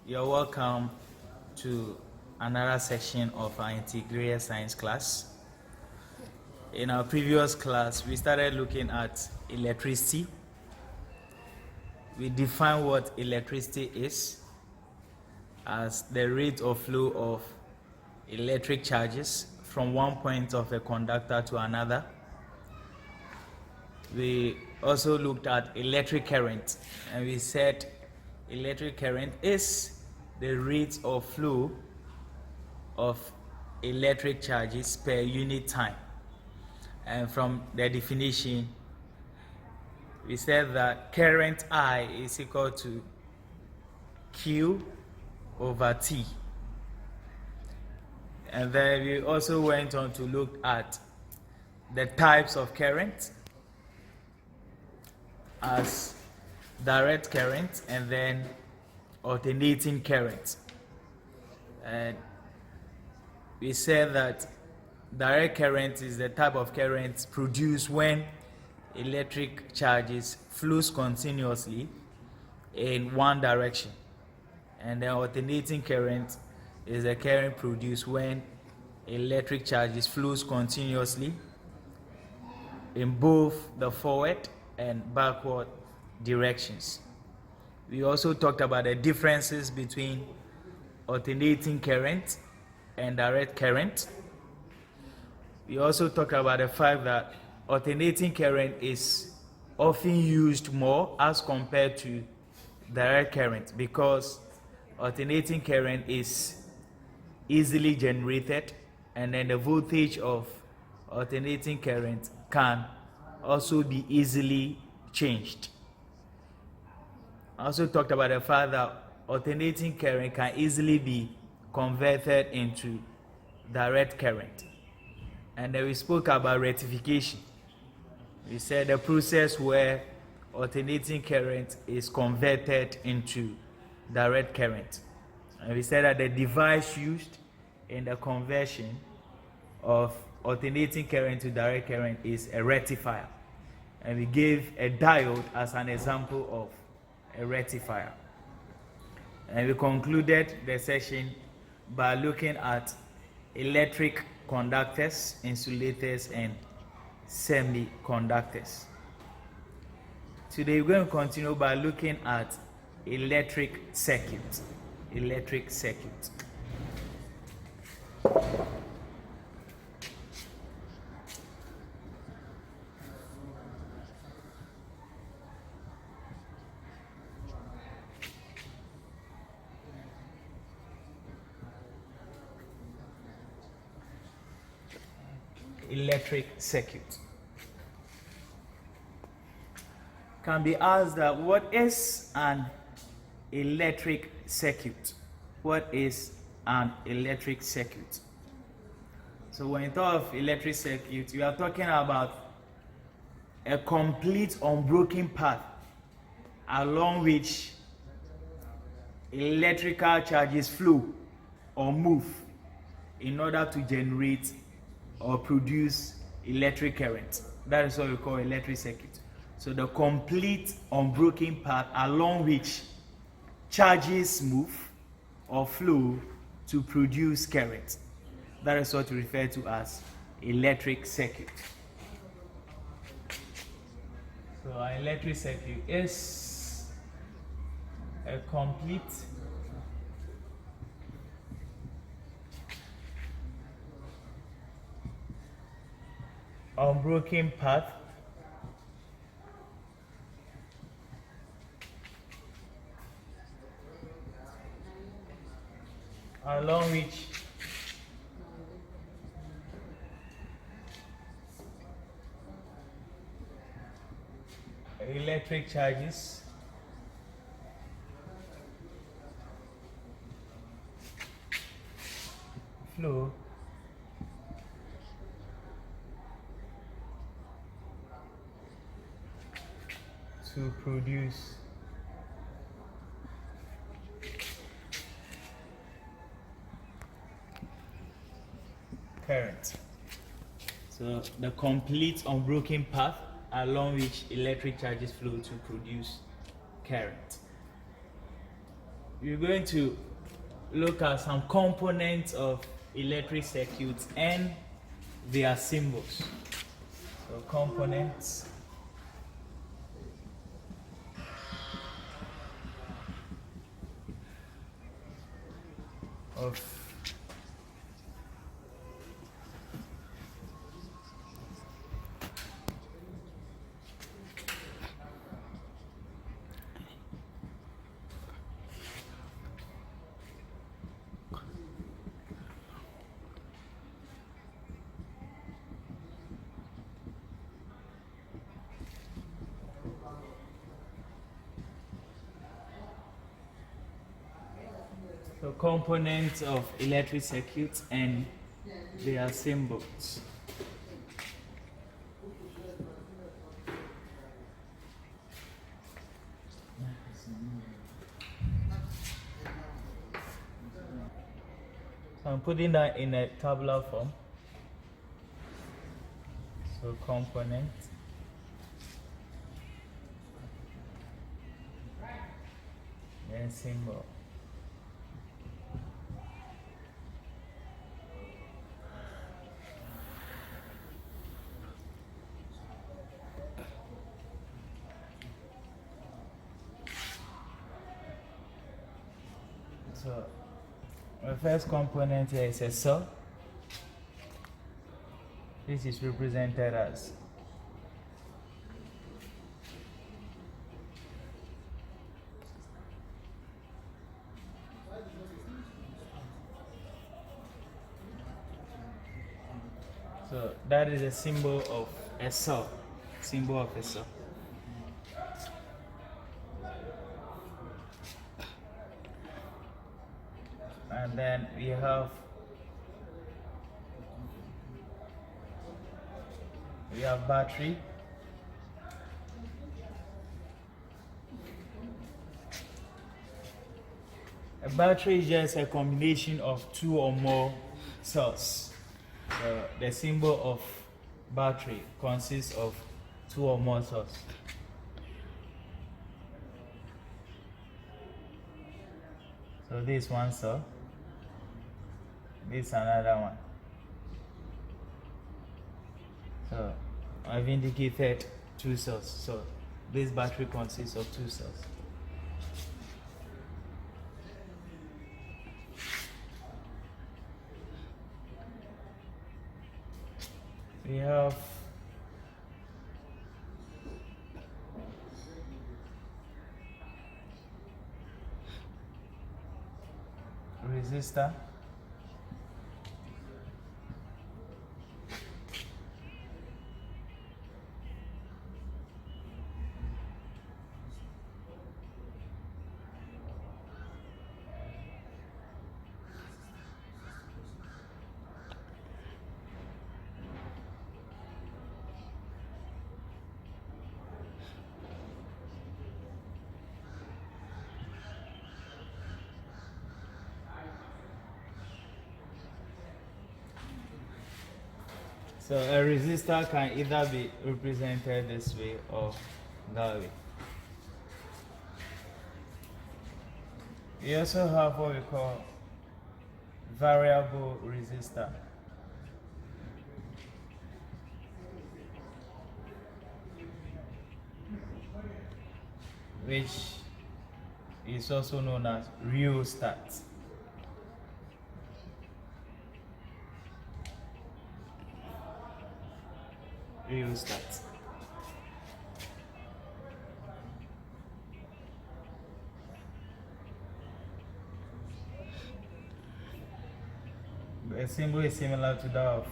You're welcome to another section of our integrated science class. In our previous class, we started looking at electricity. We defined what electricity is as the rate of flow of electric charges from one point of a conductor to another. We also looked at electric current, and we said electric current is the rate of flow of electric charges per unit time. And from the definition, we said that current I is equal to Q over T. And then we also went on to look at the types of current as direct current and then alternating current. And we said that direct current is the type of current produced when electric charges flows continuously in one direction. And the alternating current is the current produced when electric charges flows continuously in both the forward and backward directions. We also talked about the differences between alternating current and direct current. We also talked about the fact that alternating current is often used more as compared to direct current because alternating current is easily generated, and then the voltage of alternating current can also be easily changed. I also talked about the fact that alternating current can easily be converted into direct current. And then we spoke about rectification. We said the process where alternating current is converted into direct current. And we said that the device used in the conversion of alternating current to direct current is a rectifier. And we gave a diode as an example of a rectifier. And we concluded the session by looking at electric conductors, insulators, and semiconductors. Today we're going to continue by looking at electric circuit. Electric circuit. Electric circuit. Can be asked that what is an electric circuit? What is an electric circuit? So when you talk of electric circuit, you are talking about a complete unbroken path along which electrical charges flow or move in order to generate or produce electric current. That is what we call electric circuit. So the complete unbroken path along which charges move or flow to produce current. That is what we refer to as electric circuit. So an electric circuit is a complete unbroken path along which electric charges flow to produce current. So the complete unbroken path along which electric charges flow to produce current. we're going to look at some components of electric circuits and their symbols. So components of components of electric circuits and their symbols. So I'm putting that in a tabular form. So component, then symbol. So the first component here is a cell. This is represented as so that is a symbol of a cell. Symbol of a cell. And then we have battery. A battery is just a combination of two or more cells. So the symbol of battery consists of two or more cells. So this one cell, this another one. So I've indicated two cells. So this battery consists of two cells. We have resistor. So a resistor can either be represented this way or that way. We also have what we call variable resistor. Which is also known as rheostat. Rheostat. The symbol is similar to that of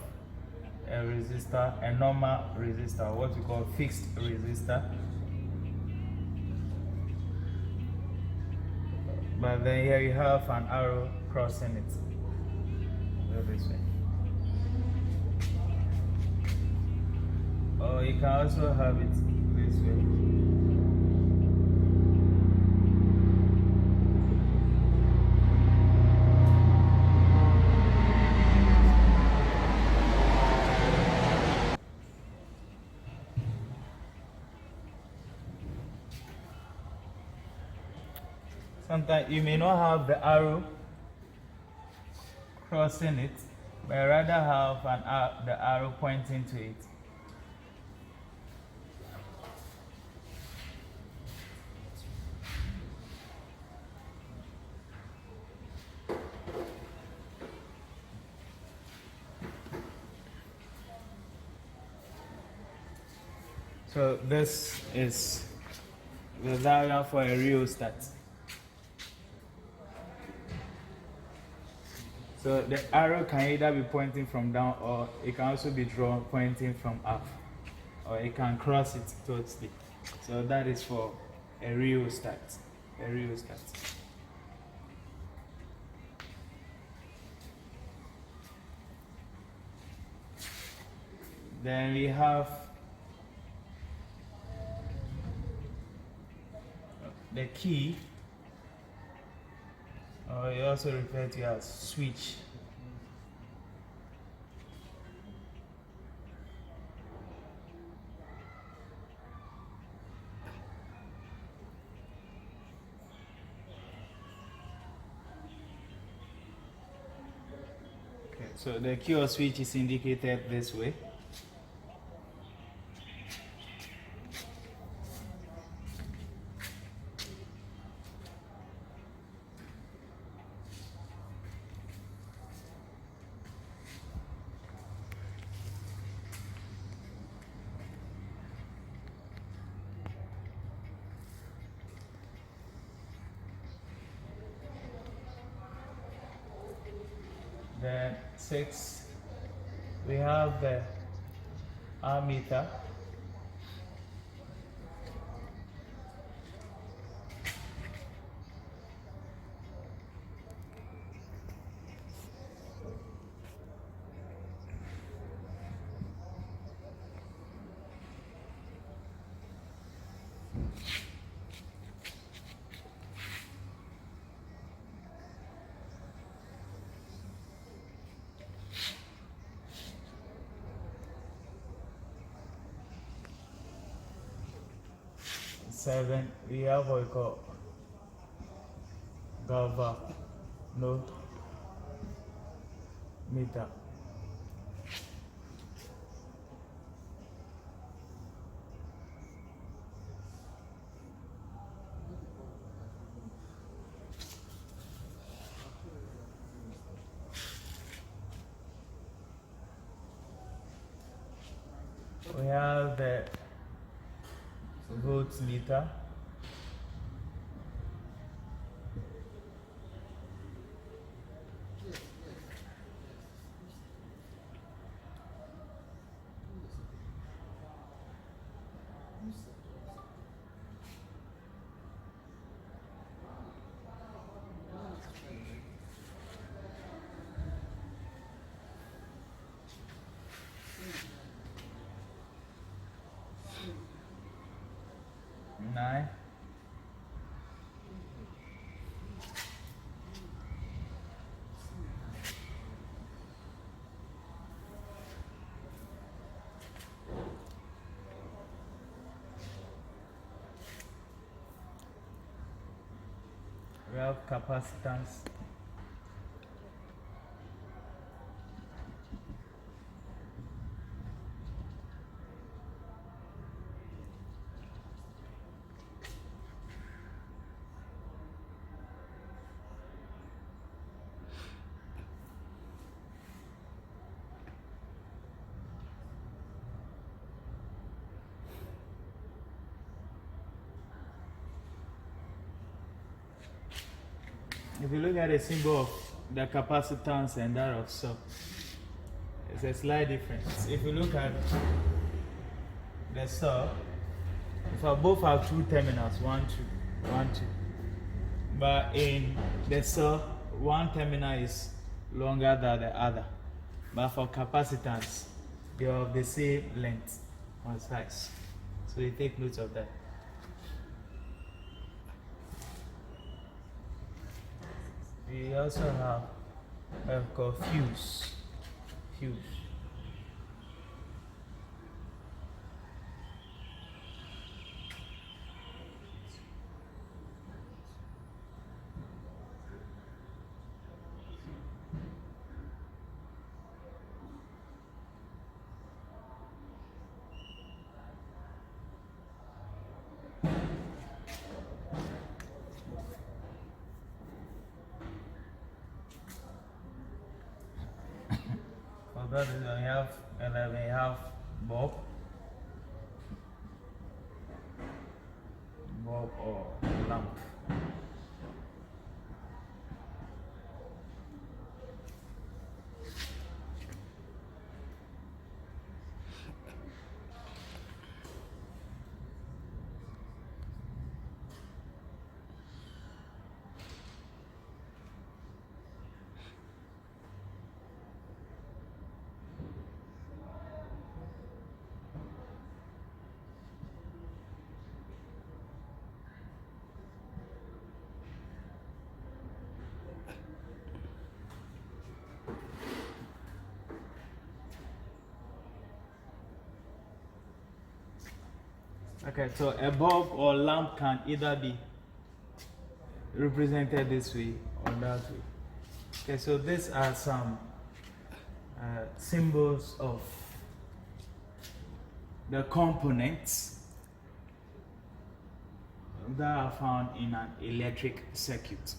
a resistor, a normal resistor, what we call fixed resistor. But then here you have an arrow crossing it. Go this way. Or you can also have it this way. sometimes you may not have the arrow crossing it, but rather have the arrow pointing to it. So this is the diagram for a rheostat. So the arrow can either be pointing from down, or it can also be drawn pointing from up, or it can cross it totally. So that is for a rheostat. A rheostat. Then we have the key, or you also refer to as switch. Okay, so the key or switch is indicated this way. Then 6, we have the ammeter. Seven, we have what we call galvanometer. We have the voltmeter. Nine. We have capacitance. If you look at the symbol of the capacitance and that of cell, it's a slight difference. If you look at the cell, so both have two terminals, 1, 2, 1, 2. But in the cell, one terminal is longer than the other. But for capacitance, they are of the same length or size. So you take note of that. We also have what we call fuse. that is when you have, and then we have bulb or lamp. Okay, so a bulb or lamp can either be represented this way or that way. Okay, so these are some symbols of the components that are found in an electric circuit.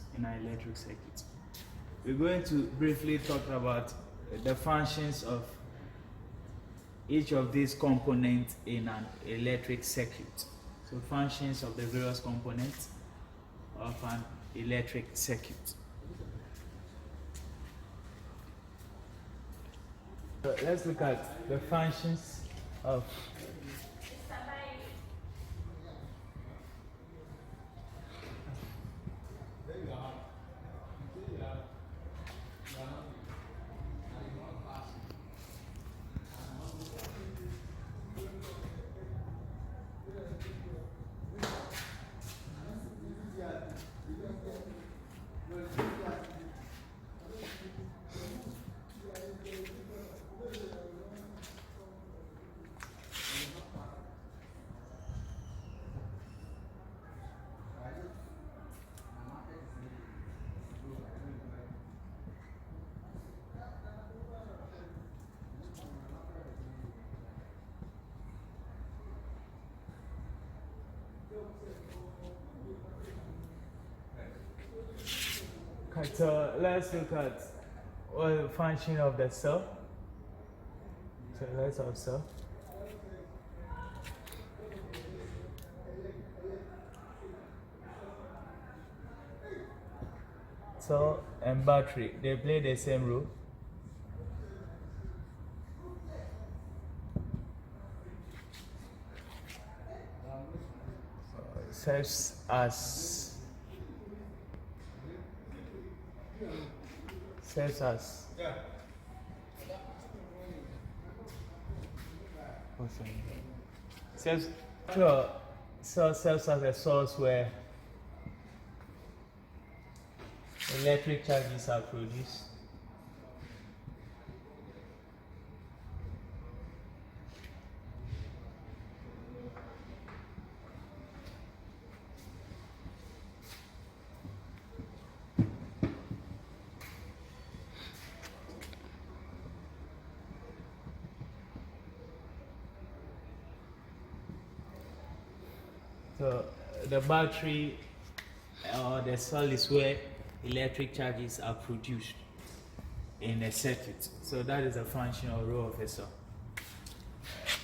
We're going to briefly talk about the functions of each of these components in an electric circuit. So functions of the various components of an electric circuit. So let's look at the functions of okay, so let's look at what the function of the cell. So let's have cell. Cell and battery, they play the same role. Serves as serves as a source where electric charges are produced. So the battery or the cell is where electric charges are produced in a circuit. So that is a function or role of a cell.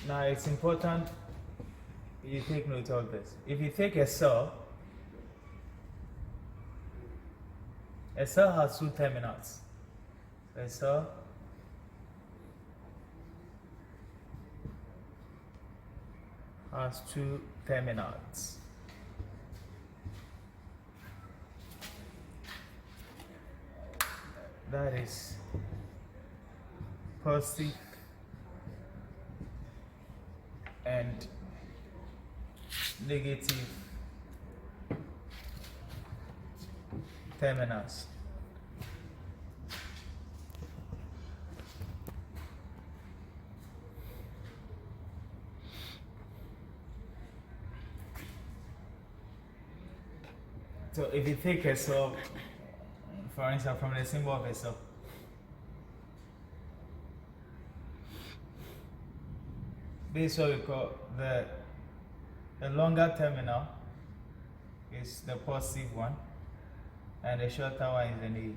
Now it's important you take note of this. If you take a cell has two terminals. A cell has two terminals. That is positive and negative terminals. So if you take a cell, for instance, from the symbol of a cell, this is what we call the longer terminal is the positive one, and the shorter one is the negative.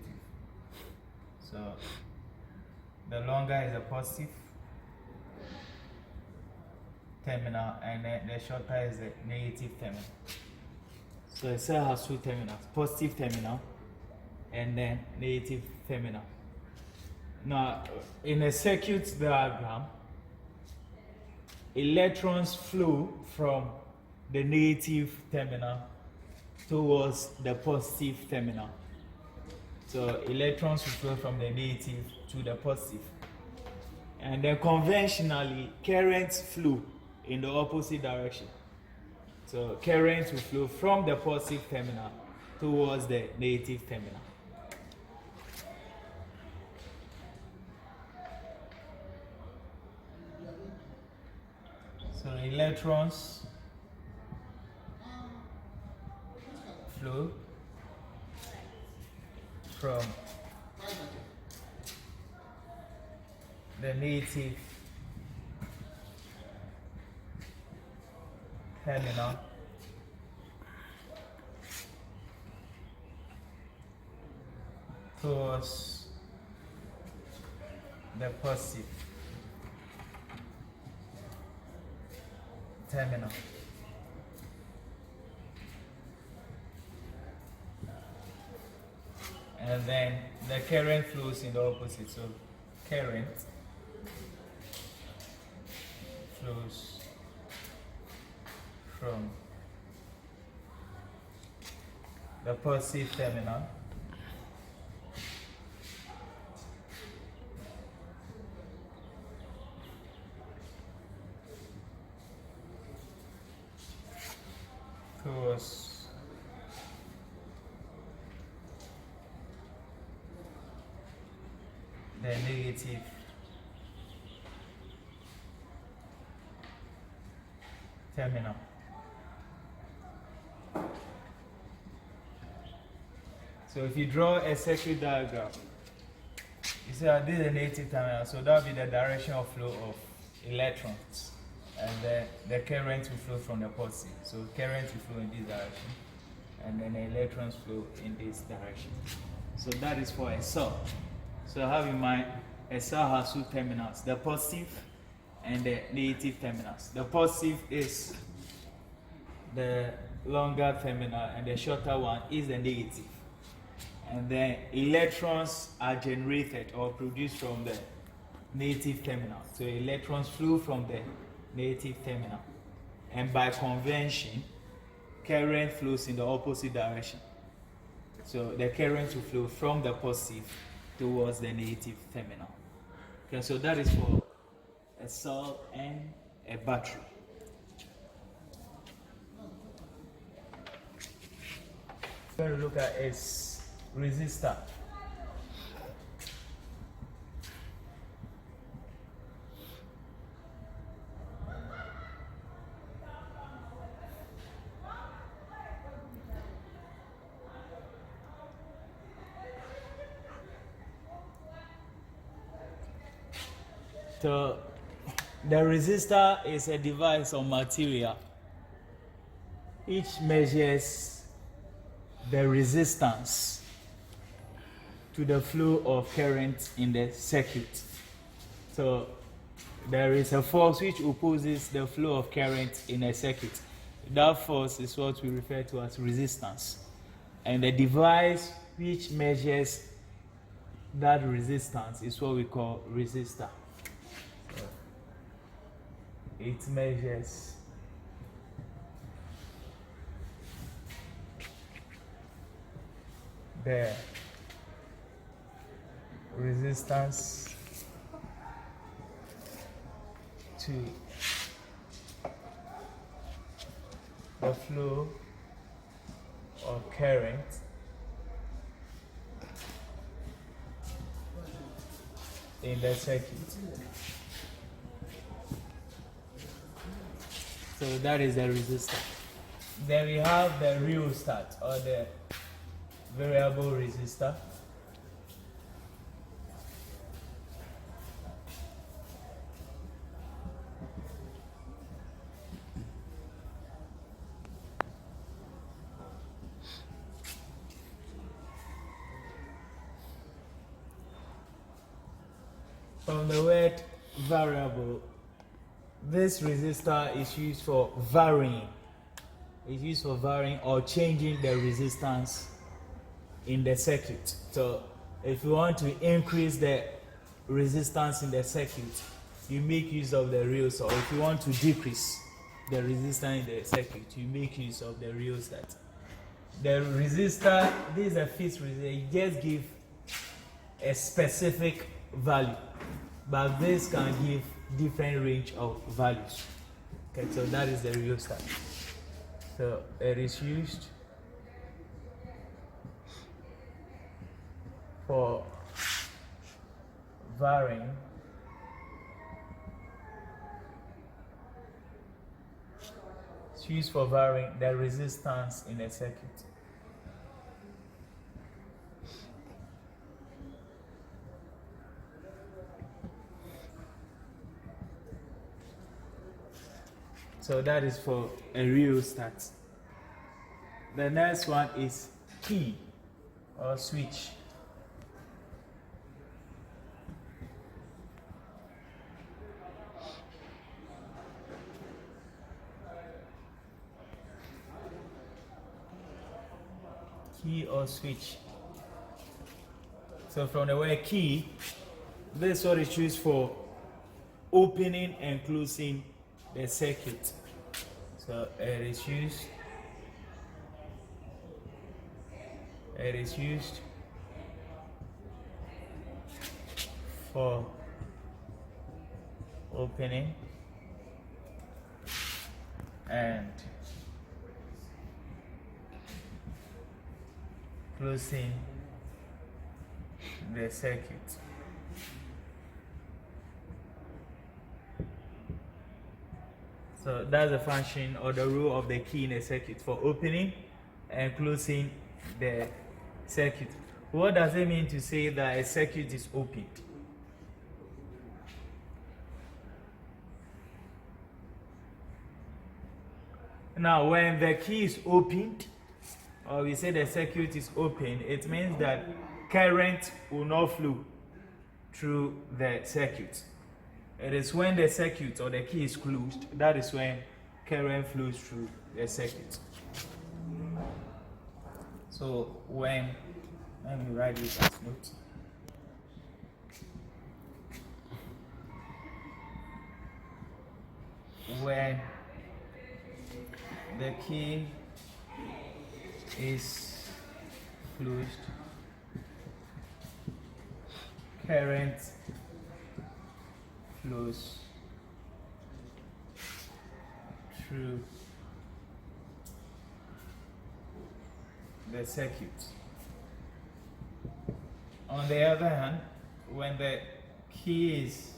So the longer is the positive terminal, and then the shorter is the negative terminal. So a cell has two terminals, positive terminal and then negative terminal. Now, in a circuit diagram, electrons flow from the negative terminal towards the positive terminal. So electrons will flow from the negative to the positive. And then conventionally, currents flow in the opposite direction. So currents will flow from the positive terminal towards the negative terminal. So electrons flow from the negative terminal towards the positive terminal. And then the current flows in the opposite. So current flows from the positive terminal towards the negative terminal. So if you draw a circuit diagram, you see that this is the negative terminal, so that will be the direction of flow of electrons, and the current will flow from the positive. So current will flow in this direction, and then the electrons flow in this direction. So that is for a cell. So have in mind, a cell has two terminals, the positive and the negative terminals. The positive is the longer terminal and the shorter one is the negative. And then electrons are generated or produced from the negative terminal. So electrons flow from the negative terminal. And by convention, current flows in the opposite direction. So the current will flow from the positive towards the negative terminal. Okay, so that is for a cell and a battery. We're going to look at its resistor. So the resistor is a device or material which measures the resistance to the flow of current in the circuit. So there is a force which opposes the flow of current in a circuit. That force is what we refer to as resistance. And the device which measures that resistance is what we call resistor. So it measures the resistance to the flow of current in the circuit. So that is the resistor. Then we have the rheostat or the variable resistor. From the word variable, this resistor is used for varying. It's used for varying or changing the resistance in the circuit. So if you want to increase the resistance in the circuit, you make use of the rheostat. Or if you want to decrease the resistance in the circuit, you make use of the rheostat. The resistor, this is a fixed resistor, it just gives a specific value, but this can give different range of values. Okay, so that is the rheostat. So it is used for varying it's used for varying the resistance in a circuit. So that is for a rheostat. The next one is key or switch. Key or switch. So from the word key, this is what is used for opening and closing the circuit. So it is used for opening and closing the circuit. So that's the function or the role of the key in a circuit, for opening and closing the circuit. What does it mean to say that a circuit is opened? Now, when the key is opened, or we say the circuit is open, it means that current will not flow through the circuit. It is when the circuit or the key is closed, that is when current flows through the circuit. So when, let me write this as note. When the key is closed, current flows through the circuit. On the other hand, when the key is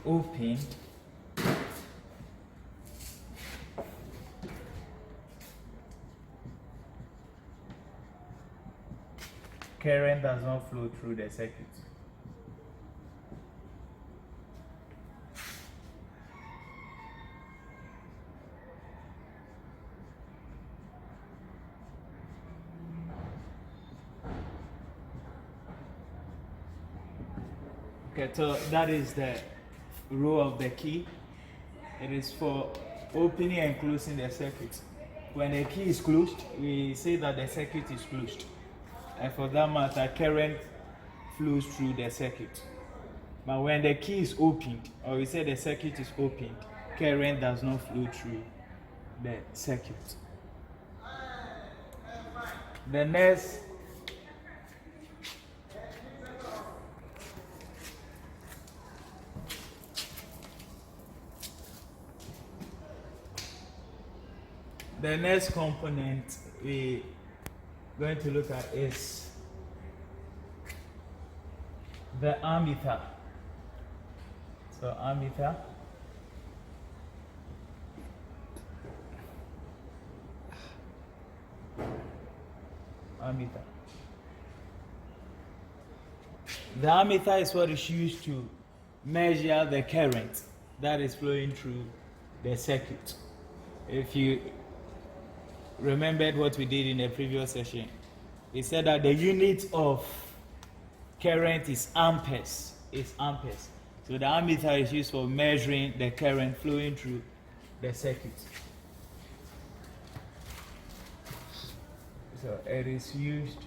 opened, current does not flow through the circuit. Okay, so that is the role of the key. It is for opening and closing the circuit. When the key is closed, we say that the circuit is closed. And for that matter, current flows through the circuit. But when the key is opened, or we say the circuit is opened, current does not flow through the circuit. The next component we're going to look at is the ammeter. So ammeter. The ammeter is what is used to measure the current that is flowing through the circuit. If you remembered what we did in the previous session, we said that the unit of current is amperes. is amperes. So the ammeter is used for measuring the current flowing through the circuit. So it is used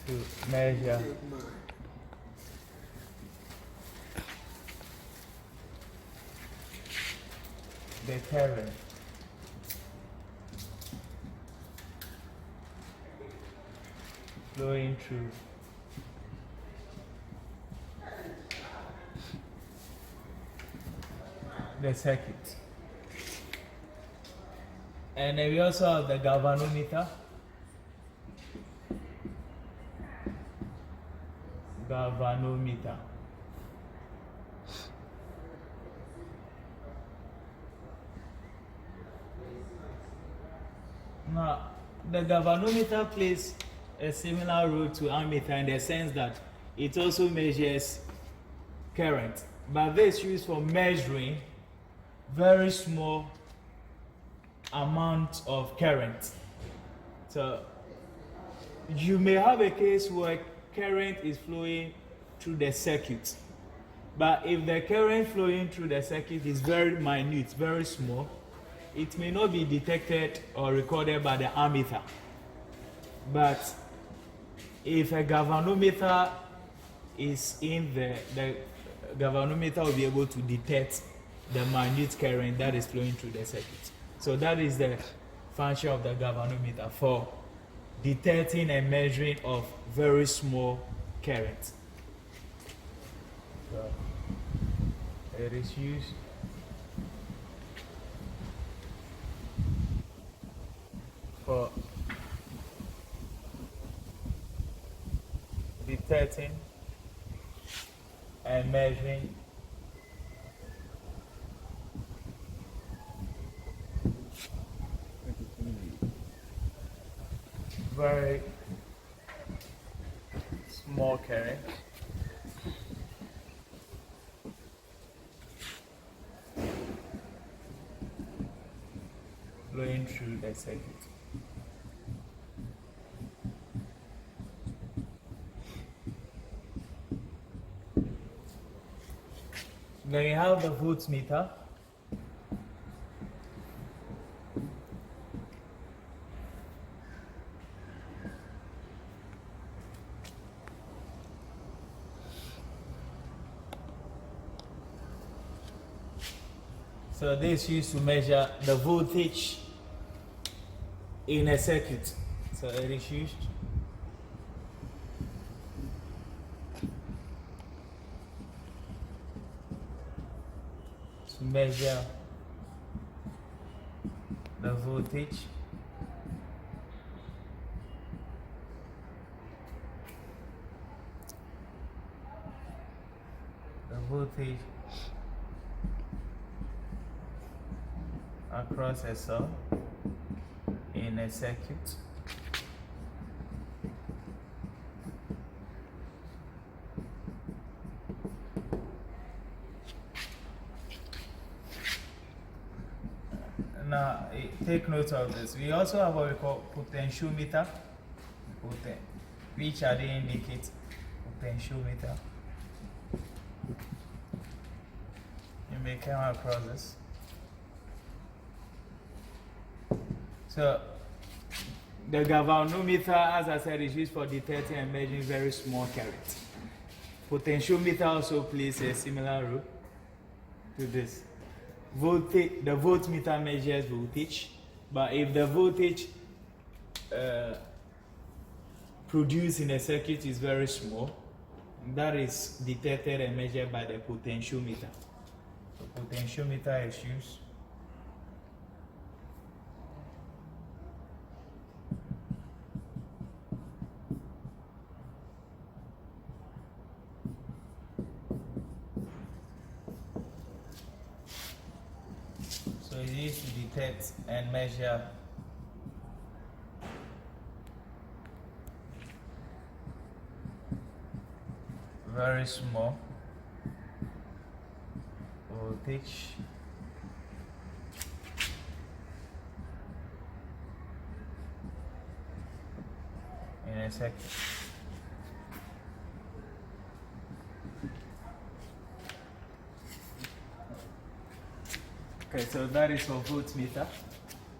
to measure the current flowing through the circuit. And then we also have the galvanometer. Galvanometer. Now, the galvanometer plays a similar role to ammeter in the sense that it also measures current, but this is used for measuring very small amount of current. So you may have a case where current is flowing through the circuit, but if the current flowing through the circuit is very minute, very small, it may not be detected or recorded by the ammeter. But if a galvanometer is in the galvanometer will be able to detect the minute current that is flowing through the circuit. So that is the function of the galvanometer, for detecting and measuring of very small current. So it is used for detecting and measuring very small current flowing through the circuit. Then you have the voltmeter. So this is used to measure the voltage in a circuit. So it is used to measure the voltage across a cell in a circuit. Now, take note of this. We also have what we call potentiometer, which are the indicate potentiometer. You may come across this. So, the galvanometer, as I said, is used for detecting and measuring very small current. Potentiometer also plays a similar role to this. The voltmeter measures voltage, but if the voltage produced in a circuit is very small, that is detected and measured by the potentiometer. The potentiometer is used to detect and measure very small voltage in a circuit. Okay, so that is for voltmeter.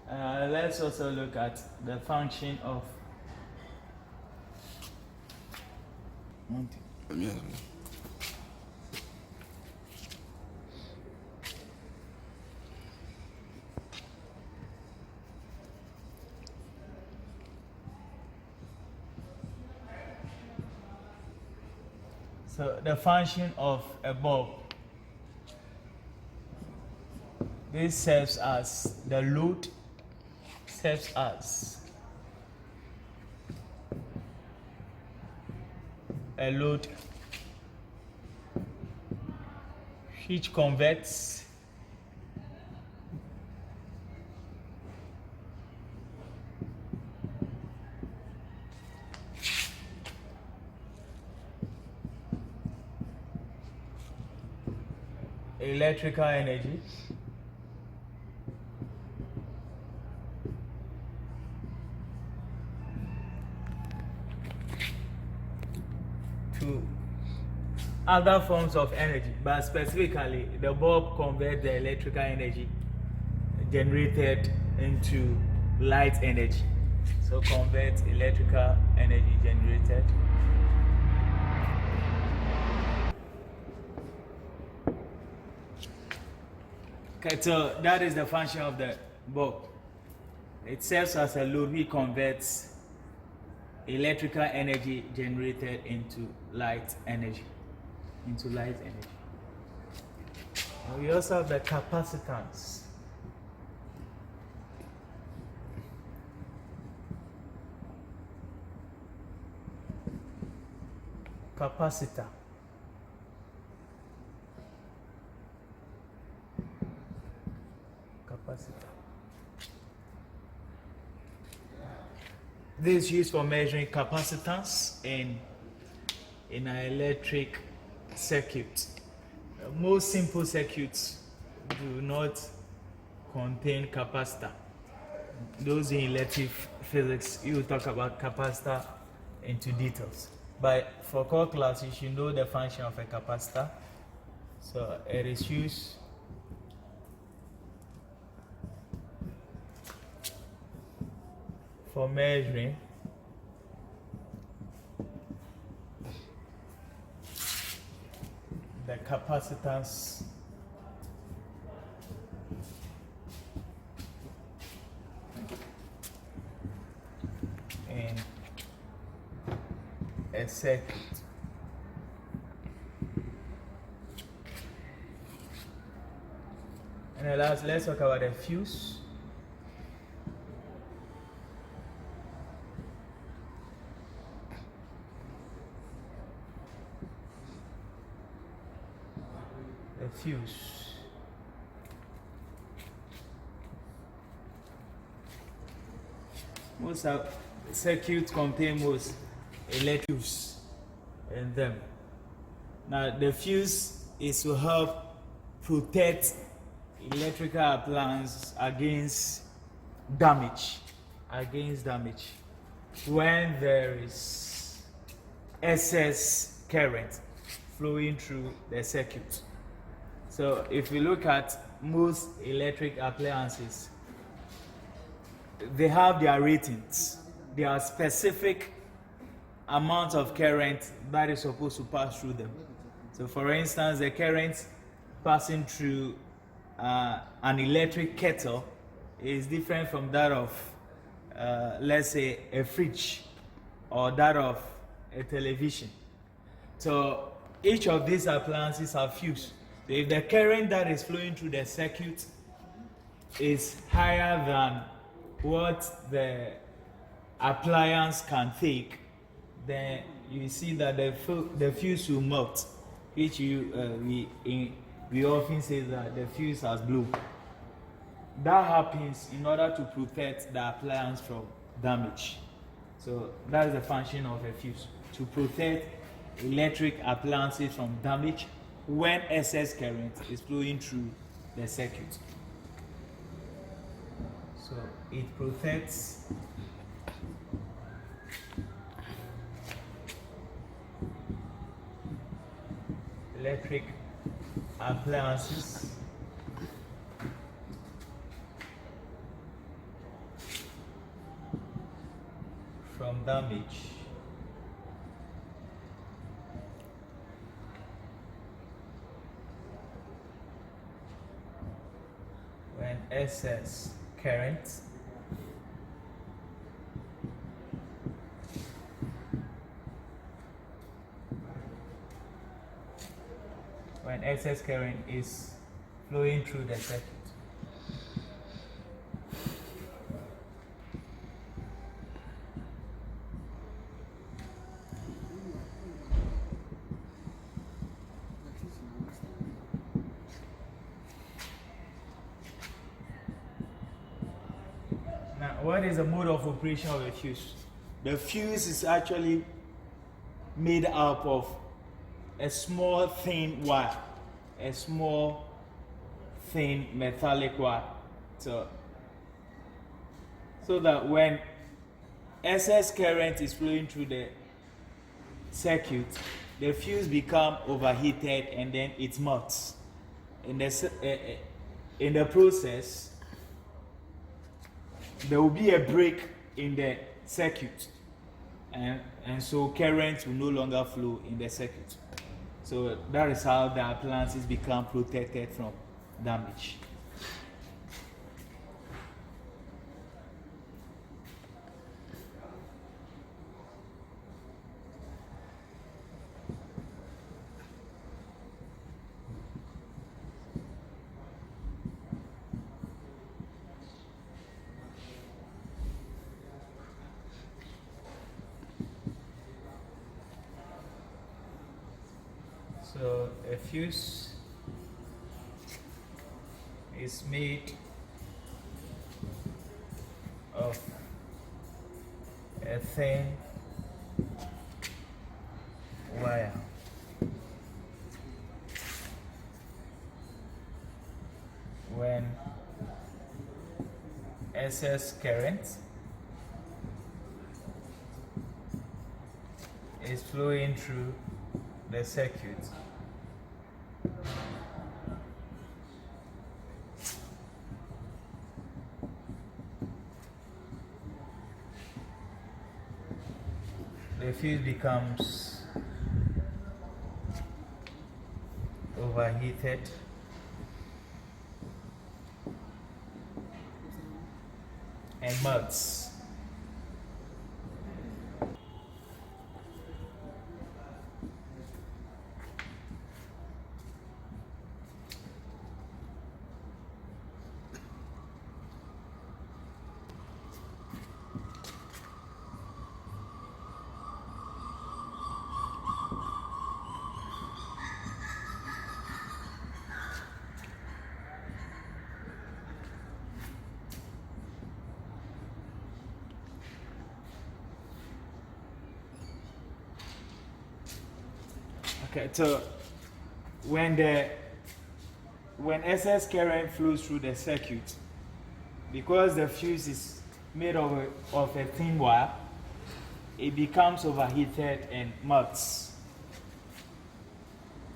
Let's also look at the function of so the function of a bulb. This serves as the load, serves as a load which converts electrical energy to other forms of energy, but specifically the bulb converts the electrical energy generated into light energy. So convert electrical energy generated okay, so that is the function of the bulb. It serves as a load. We converts electrical energy generated into light energy. And we also have the capacitance. Capacitor. This is used for measuring capacitance in an electric circuit. Most simple circuits do not contain capacitor. Those in electric physics, you will talk about capacitor into details. But for core class, you should know the function of a capacitor. So it is used for measuring the capacitance in a circuit. And last, let's talk about the fuse. Fuse. Most circuits contain most electrodes in them. Now the fuse is to help protect electrical appliances against damage. When there is excess current flowing through the circuit. So if you look at most electric appliances, they have their ratings. There are specific amounts of current that is supposed to pass through them. So for instance, the current passing through an electric kettle is different from that of, let's say, a fridge or that of a television. So each of these appliances have fuse. So if the current that is flowing through the circuit is higher than what the appliance can take, then you see that the fuse will melt, which we often say that the fuse has blown. That happens in order to protect the appliance from damage. So that is the function of a fuse, to protect electric appliances from damage when excess current is flowing through the circuit. So it protects electric appliances from damage. When excess current is flowing through the circuit. Now, what is the mode of operation of a fuse? The fuse is actually made up of a small thin wire, a small thin metallic wire. So that when excess current is flowing through the circuit, the fuse becomes overheated and then it melts. In the process, there will be a break in the circuit, and so current will no longer flow in the circuit. So that is how the appliances become protected from damage. So a fuse is made of a thin wire. When excess current is flowing through the circuit, the fuse becomes overheated and melts. Okay, so when excess current flows through the circuit, because the fuse is made of a thin wire, it becomes overheated and melts.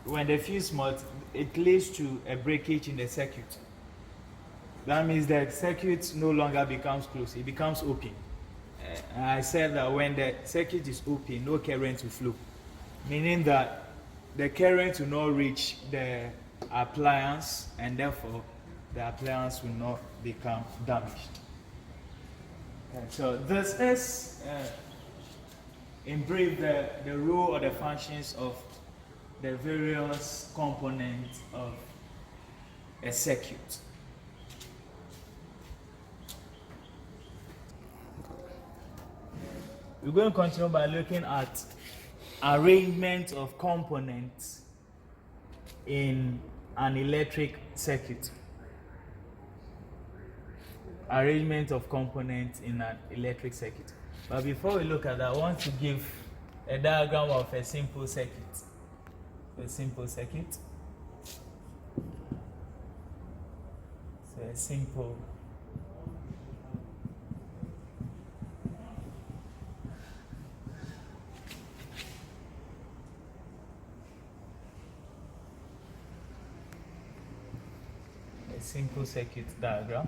When the fuse melts, it leads to a breakage in the circuit. That means the circuit no longer becomes closed, it becomes open. I said that when the circuit is open, no current will flow, meaning that the current will not reach the appliance, and therefore the appliance will not become damaged. Okay, so this is, in brief, the role or the functions of the various components of a circuit. We're going to continue by looking at arrangement of components in an electric circuit. Arrangement of components in an electric circuit. But before we look at that, I want to give a diagram of a simple circuit. A simple circuit. So a simple circuit diagram.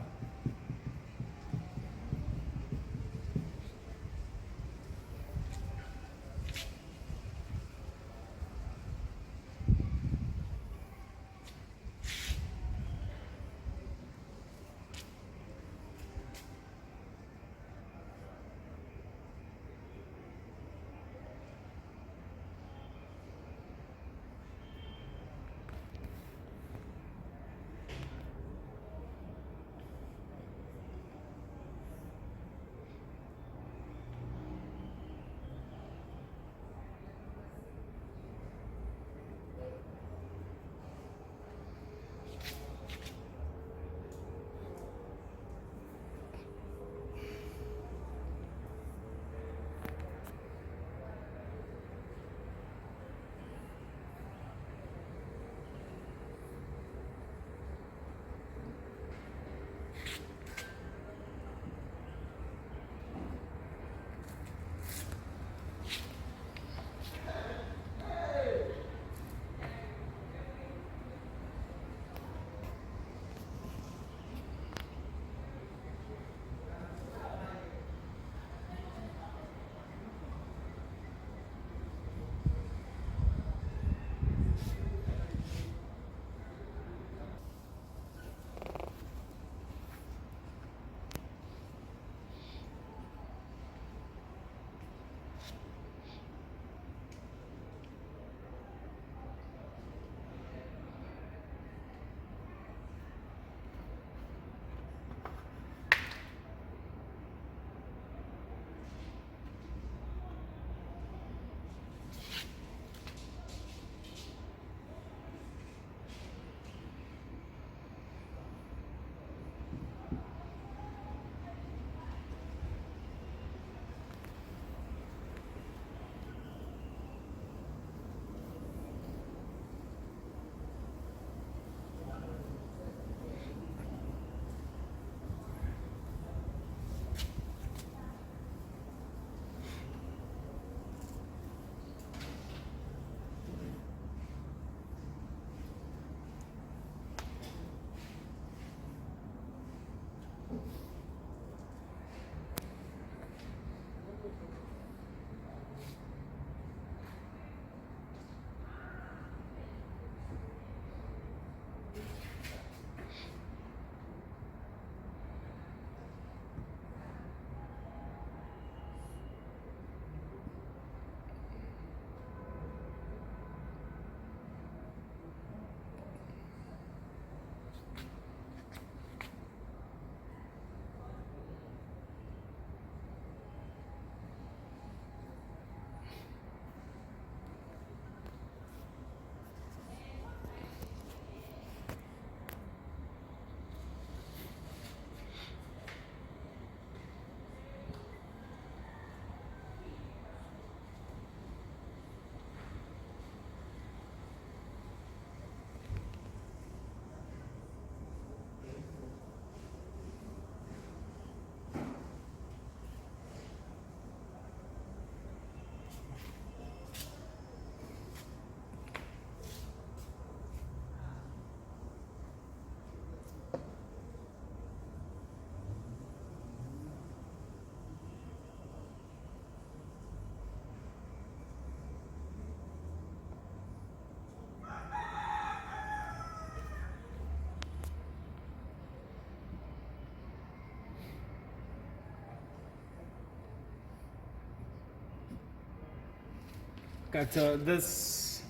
Okay, so this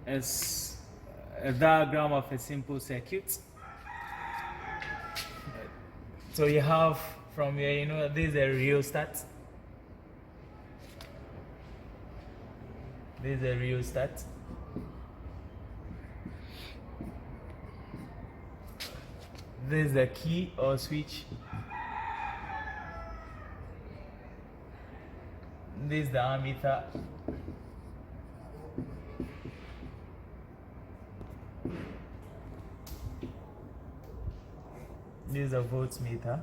is a diagram of a simple circuit. So you have from here, you know, this is a rheostat. This is a rheostat. This is the key or switch. This is the ammeter. This is a voltmeter.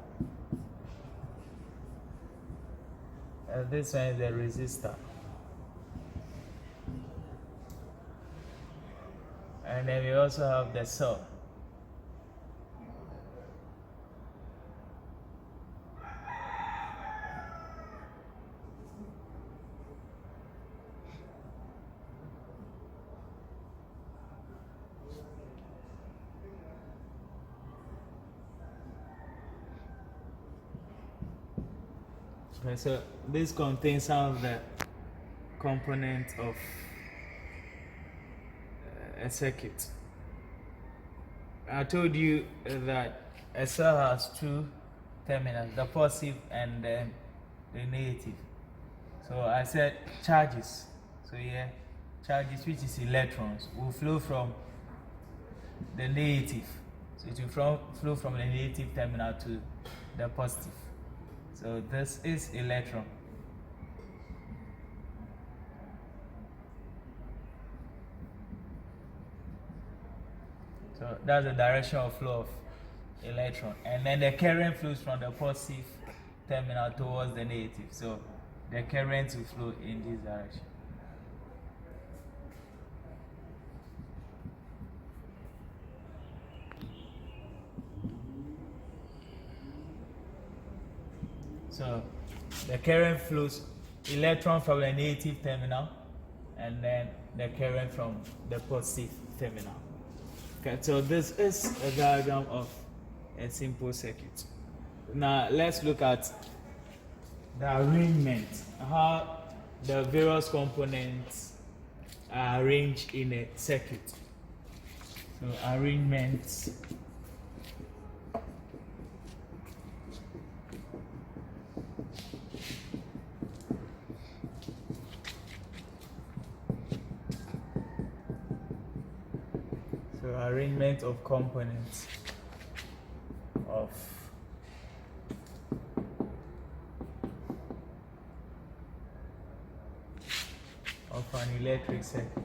And this one is the resistor. And then we also have the cell. Okay, so this contains some of the components of a circuit. I told you that a cell has two terminals, the positive and the negative. So I said charges. So here, charges, which is electrons, will flow from the negative. So it will flow from the negative terminal to the positive. So this is electron. So that's the direction of flow of electron. And then the current flows from the positive terminal towards the negative. So the current will flow in this direction. So the current flows electron from the negative terminal and then the current from the positive terminal. Okay, so this is a diagram of a simple circuit. Now let's look at the arrangement, how the various components are arranged in a circuit. So arrangement. Arrangement of components of an electric circuit.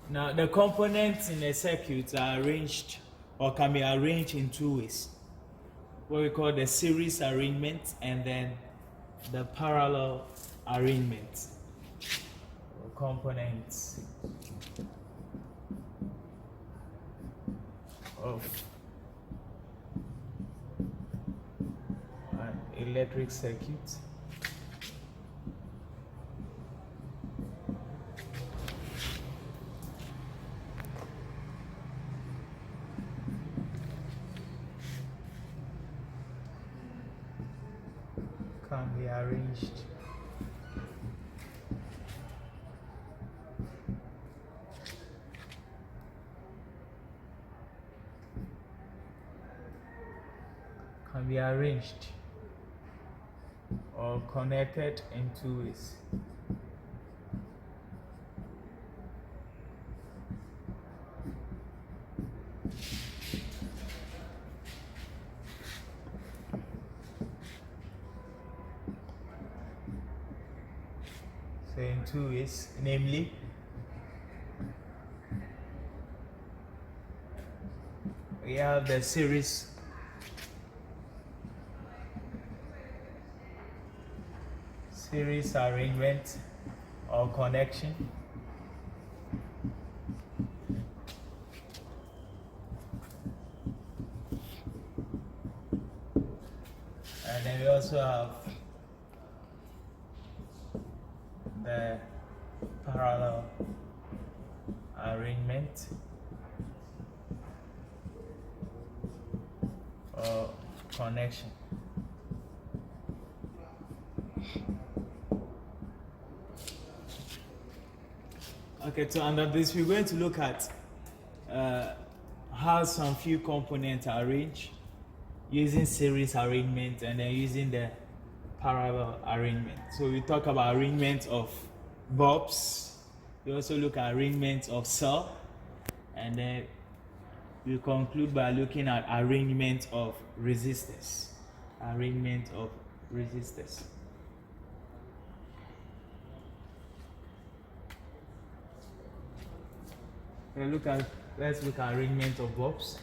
Now the components in a circuit are arranged or can be arranged in two ways. What we call the series arrangement and then the parallel arrangement. Components of an electric circuit. Can be arranged or connected in two ways. So in two ways, namely we have the series arrangement or connection, and then we also have the parallel arrangement or connection. Okay, so under this we're going to look at how some few components are arranged using series arrangement and then using the parallel arrangement. So we talk about arrangement of bulbs. We also look at arrangement of cell, and then we conclude by looking at arrangement of resistors. Arrangement of resistors. Let's look at arrangement of bulbs.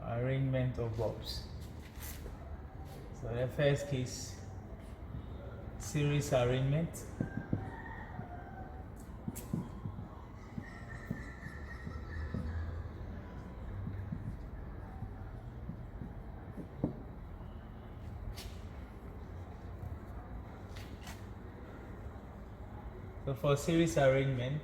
Arrangement of bulbs. So the first case, series arrangement. So for series arrangement,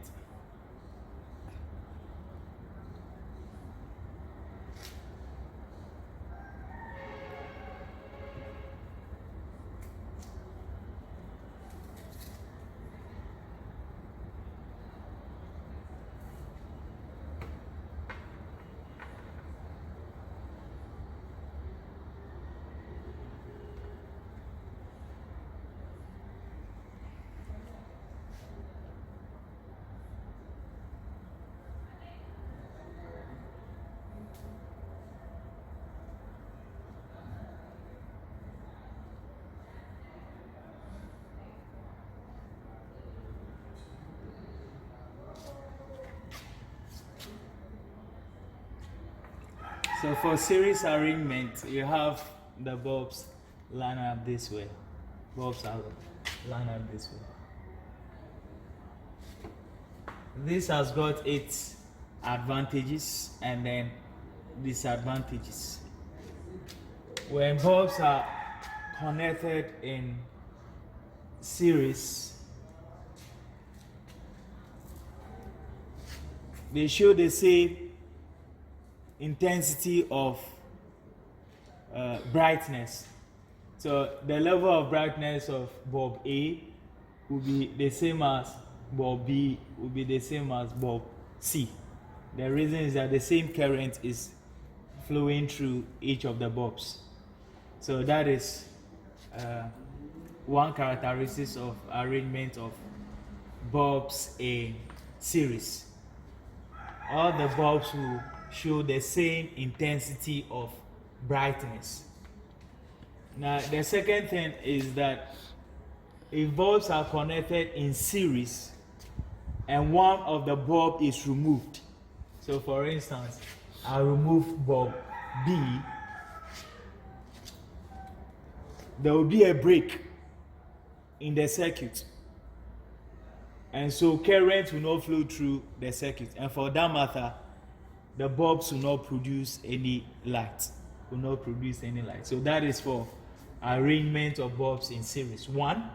so for series arrangement, you have the bulbs line up this way. Bulbs are line up this way. This has got its advantages and then disadvantages. When bulbs are connected in series, they show the same intensity of brightness. So the level of brightness of bulb A will be the same as bulb B, will be the same as bulb C. The reason is that the same current is flowing through each of the bulbs. So that is one characteristic of arrangement of bulbs in series. All the bulbs will show the same intensity of brightness. Now the second thing is that if bulbs are connected in series and one of the bulb is removed, so for instance I remove bulb B, there will be a break in the circuit, and so current will not flow through the circuit, and for that matter the bulbs will not produce any light. So that is for arrangement of bulbs in series. One,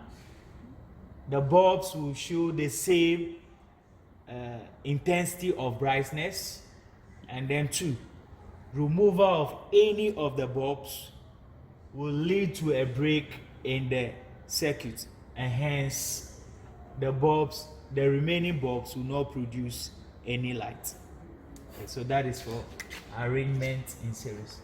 the bulbs will show the same intensity of brightness, and then two, removal of any of the bulbs will lead to a break in the circuit, and hence the remaining bulbs will not produce any light. Okay, so that is for arrangement in series.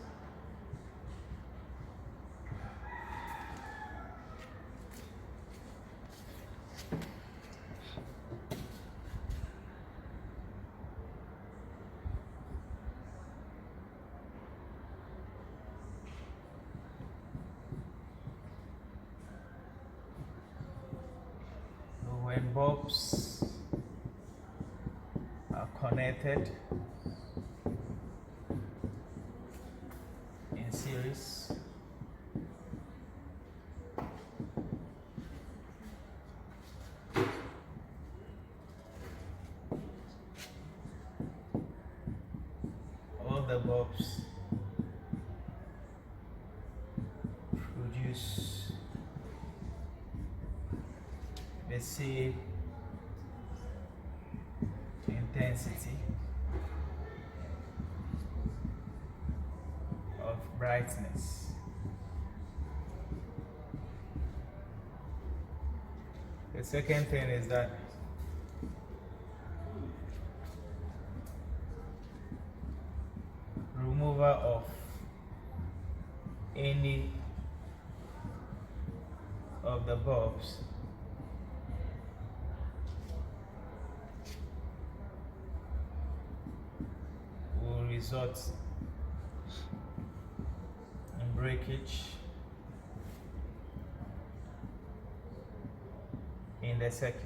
When bulbs are connected in series, the bulbs produce the same intensity of brightness. The second thing is that removal of any of the bulbs will result in breakage in the circuit.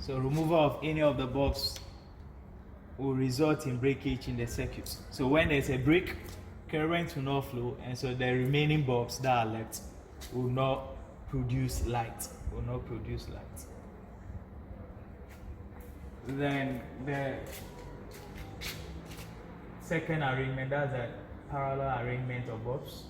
So removal of any of the bulbs will result in breakage in the circuit. So when there's a break, current will not flow, and so the remaining bulbs that are left will not produce light. Then the second arrangement, that's a parallel arrangement of bulbs.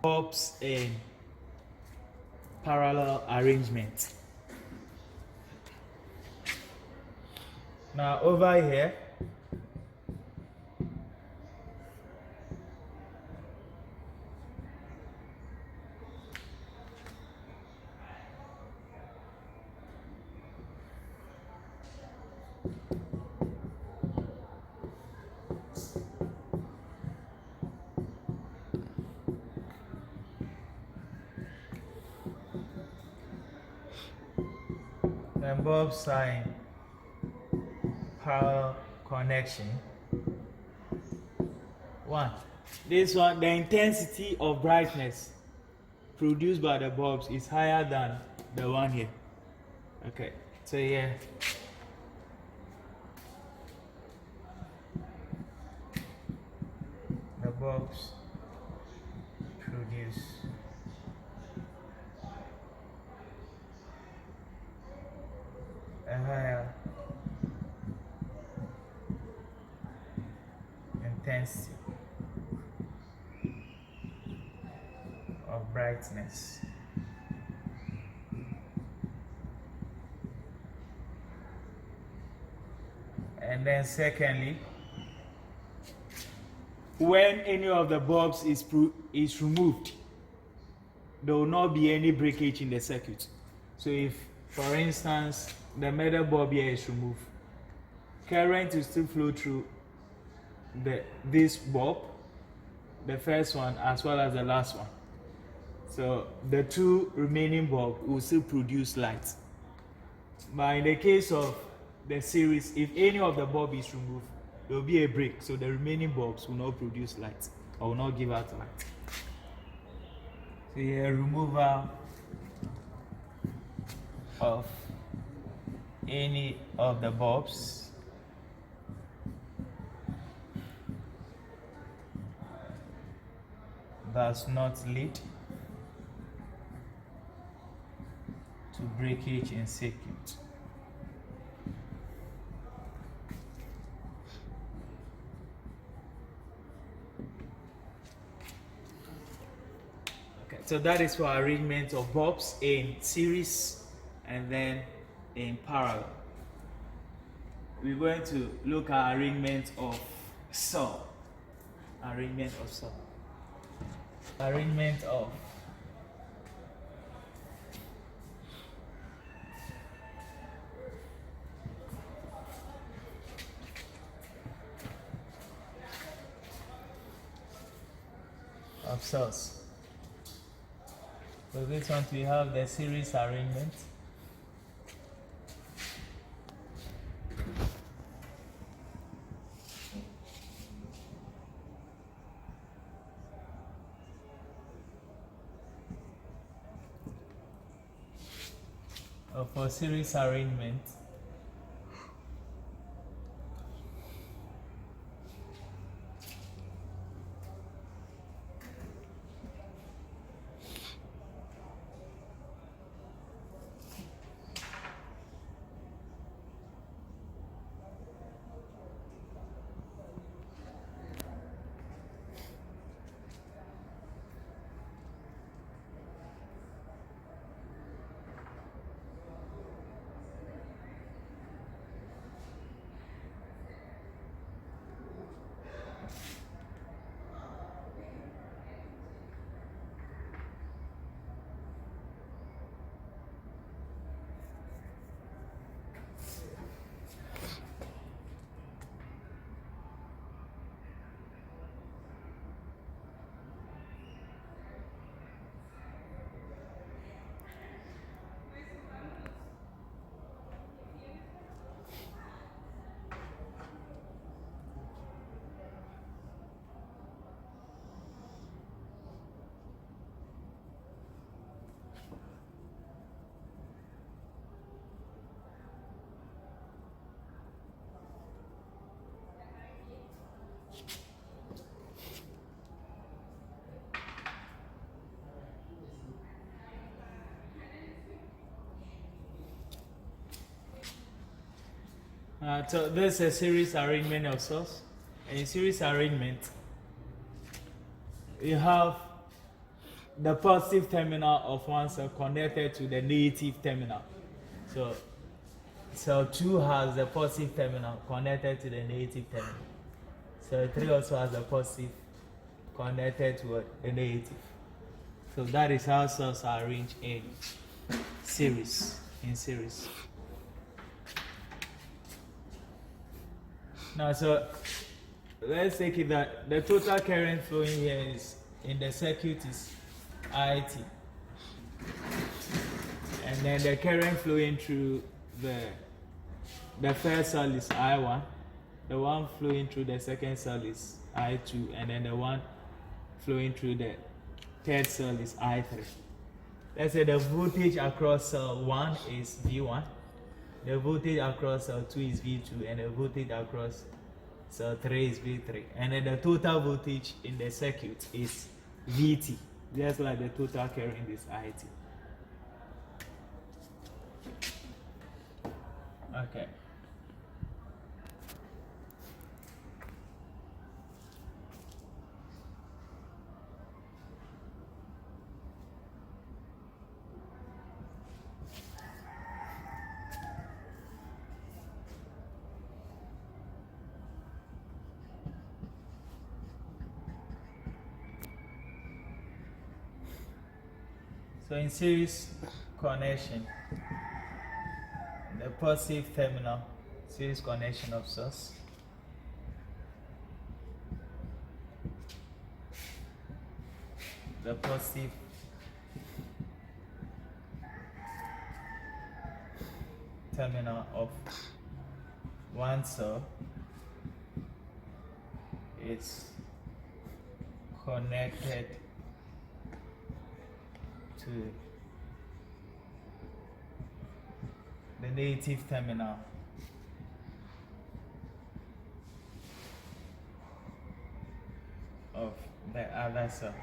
Bulbs in parallel arrangement. Now over here, the bulbs are in parallel connection. This one, the intensity of brightness produced by the bulbs is higher than the one here. Okay, so yeah. The bulbs produce a higher intensity of brightness. And then secondly, when any of the bulbs is removed, there will not be any breakage in the circuit. So if, for instance, the middle bulb here is removed, current will still flow through this bulb, the first one as well as the last one. So the two remaining bulbs will still produce light. But in the case of the series, if any of the bulb is removed, there will be a break, so the remaining bulbs will not produce light or will not give out light. So here, removal of any of the bulbs does not lead to breakage in circuit. So that is for arrangement of bulbs in series and then in parallel. We're going to look at arrangement of cell. Arrangement of cell. Arrangement of cells. So this one we have the series arrangement. For series arrangement, so this is a series arrangement of cells. And in series arrangement, you have the positive terminal of one cell connected to the negative terminal. So cell 2 has the positive terminal connected to the negative terminal. Cell 3 also has the positive connected to the negative. So that is how cells are arranged in series. Now, so let's take it that the total current flowing here is in the circuit is IT, and then the current flowing through the first cell is I1, the one flowing through the second cell is I2, and then the one flowing through the third cell is I3. Let's say the voltage across cell 1 is V1, the voltage across cell 2 is V2, and the voltage across cell 3 is V3. And then the total voltage in the circuit is VT, just like the total current is IT. Okay. So in series connection, the positive terminal, series connection of source, the positive terminal of one cell is connected to the negative terminal of the other cell.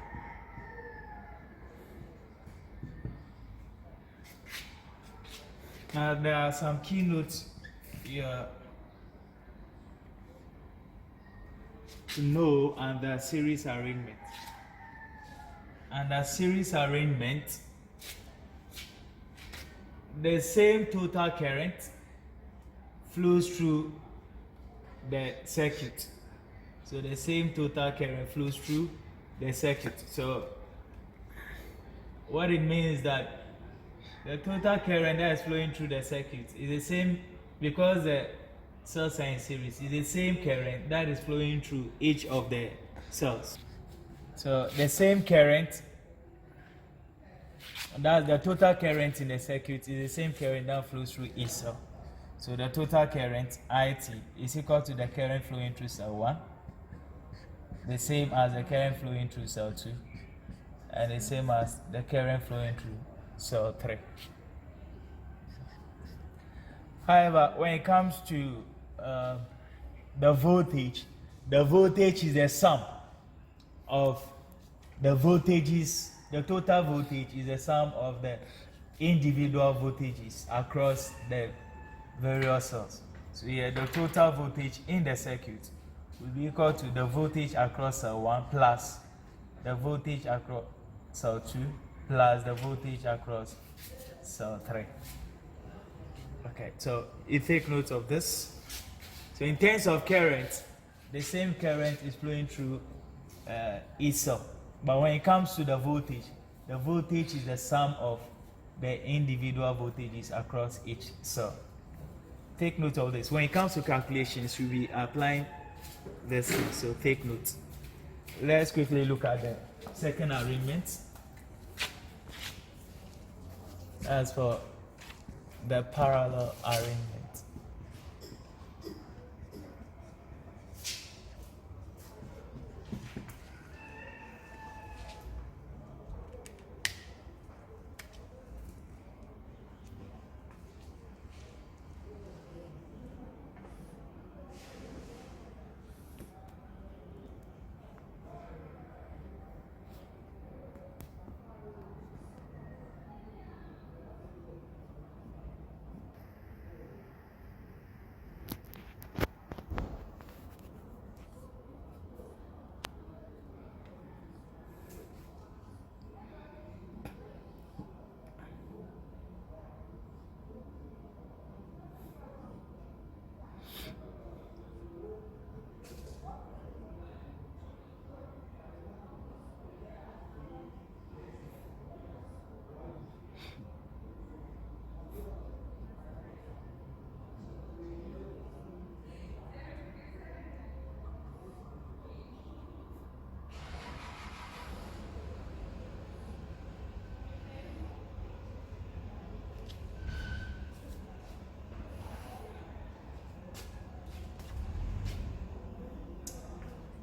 Now there are some keynotes here to know under series arrangement. under series arrangement, the same total current flows through the circuit. So the same total current flows through the circuit. So what it means is that the total current that is flowing through the circuit is the same, because the cells are in series, is the same current that is flowing through each of the cells. So the same current, that's the total current in the circuit, is the same current that flows through each cell. So the total current IT is equal to the current flowing through cell 1, the same as the current flowing through cell 2, and the same as the current flowing through cell 3. However, when it comes to the voltage is the sum of the voltages. The total voltage is the sum of the individual voltages across the various cells. So here, the total voltage in the circuit will be equal to the voltage across cell 1 plus the voltage across cell 2 plus the voltage across cell 3. Okay, so you take note of this. So in terms of current, the same current is flowing through each cell. But when it comes to the voltage is the sum of the individual voltages across each cell. Take note of this. When it comes to calculations, we'll be applying this, so take note. Let's quickly look at the second arrangement. As for the parallel arrangement.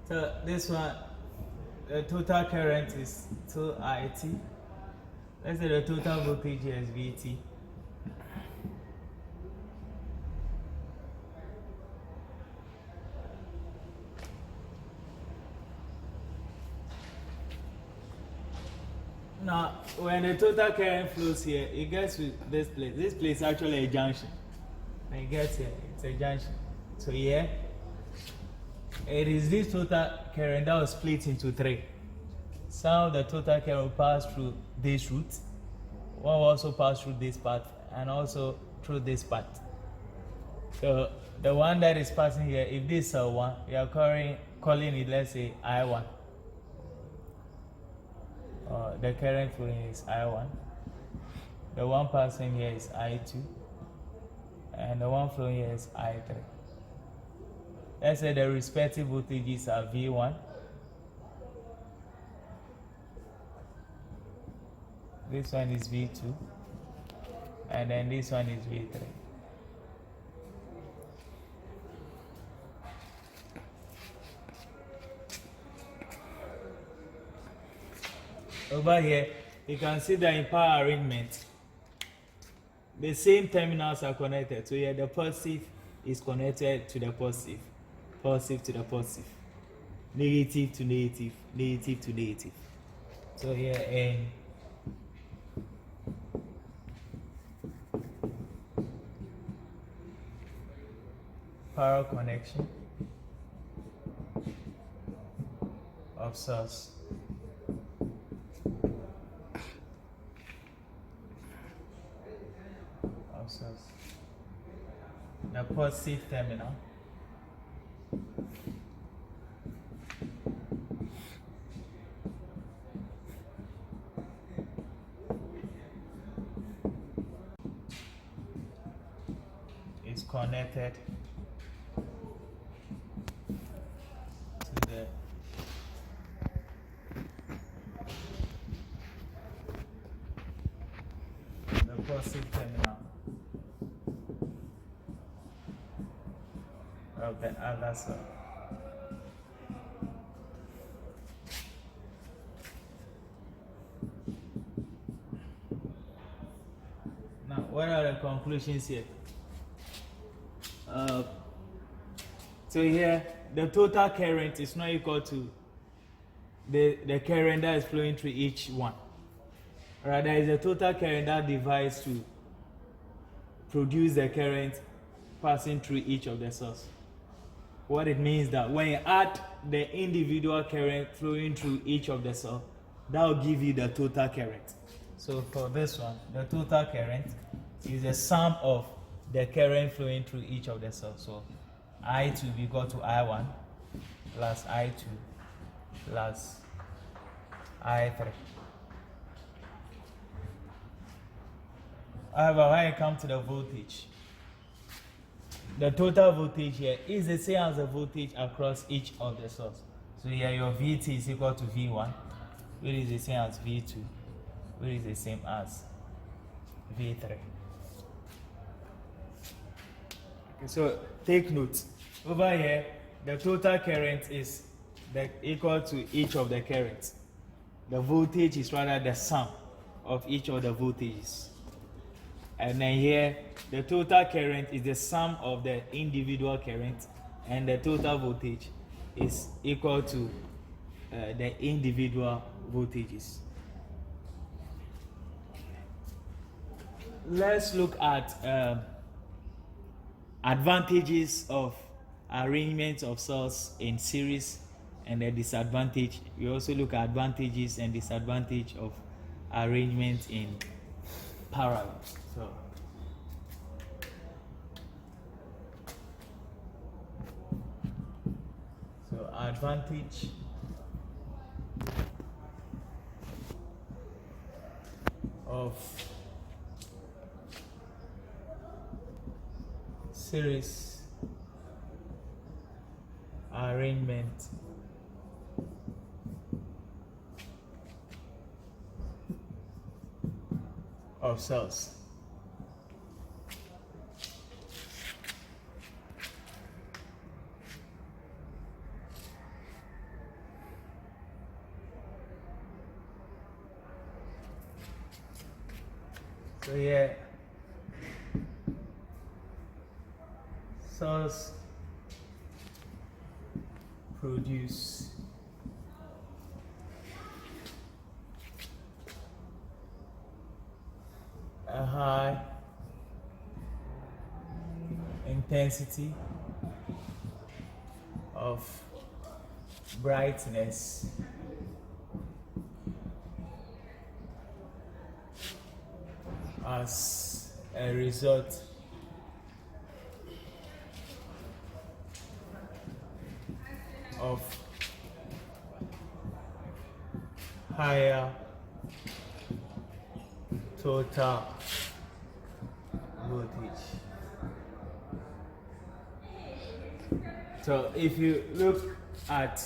So this one, the total current is 2IT. Let's say the total voltage here is VT. Now, when the total current flows here, it gets to this place. This place is actually a junction. When it gets here, it's a junction. So here, it is this total current that was split into 3. Some of the total current will pass through this route. One will also pass through this part and also through this part. So the one that is passing here, if this is cell 1, we are calling it, let's say, I1. The current flowing is I1. The one passing here is I2. And the one flowing here is I3. Let's say the respective voltages are V1. This one is V2. And then this one is V3. Over here, you can see that in power arrangement, the same terminals are connected. So here, the positive is connected to the positive, positive to the positive, negative to negative, negative to negative. So here, in power connection of source, source. The positive terminal is connected to the positive terminal of the other cell. Now, what are the conclusions here? So here, the total current is not equal to the current that is flowing through each one. Rather, it's the total current that divides to produce the current passing through each of the cells. What it means that when you add the individual current flowing through each of the cells, that will give you the total current. So for this one, the total current is the sum of the current flowing through each of the cells. So I2 will be equal to I1 plus I2 plus I3. However, when you come to the voltage, the total voltage here is the same as the voltage across each of the cells. So here your VT is equal to V1, which is the same as V2, which is the same as V3. Okay, so take note. Over here, the total current is equal to each of the currents. The voltage is rather the sum of each of the voltages. And then here, the total current is the sum of the individual current, and the total voltage is equal to the individual voltages. Let's look at advantages of arrangement of cells in series and the disadvantage. We also look at advantages and disadvantage of arrangement in parallel. So advantage of series arrangement of cells. So here, cells produce a high intensity of brightness as a result of higher total voltage. So if you look at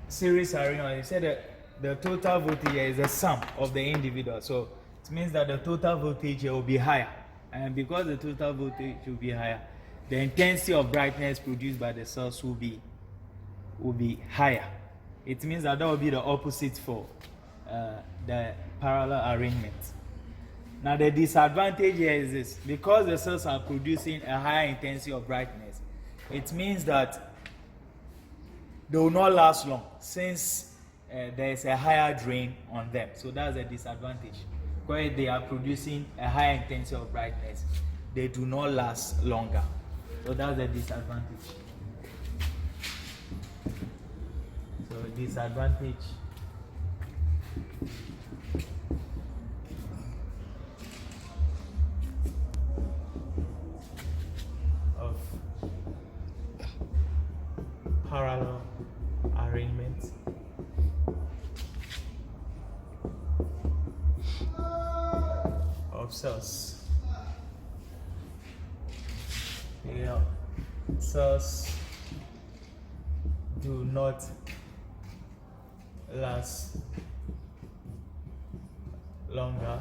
series arrangement, you said that the total voltage here is the sum of the individual. So it means that the total voltage here will be higher. And because the total voltage will be higher, the intensity of brightness produced by the cells will be higher. It means that will be the opposite for the parallel arrangement. Now the disadvantage here is this: because the cells are producing a higher intensity of brightness, it means that they will not last long since there is a higher drain on them. So that's a disadvantage. Because they are producing a higher intensity of brightness, they do not last longer. So that's a disadvantage. So disadvantage parallel arrangement of cells. Yeah, cells do not last longer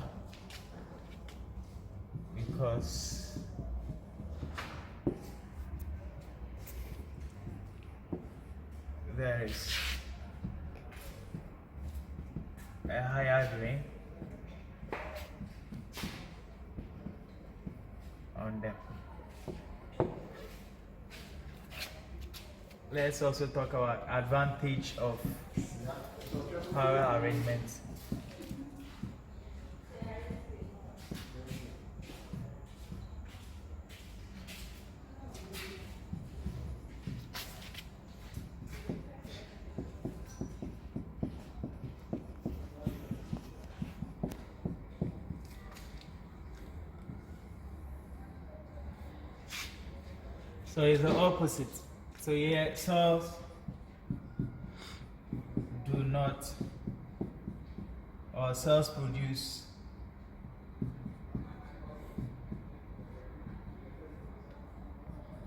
because there is a higher drain on them. Let's also talk about advantage of parallel arrangement. So it's the opposite. So here cells do not, or cells produce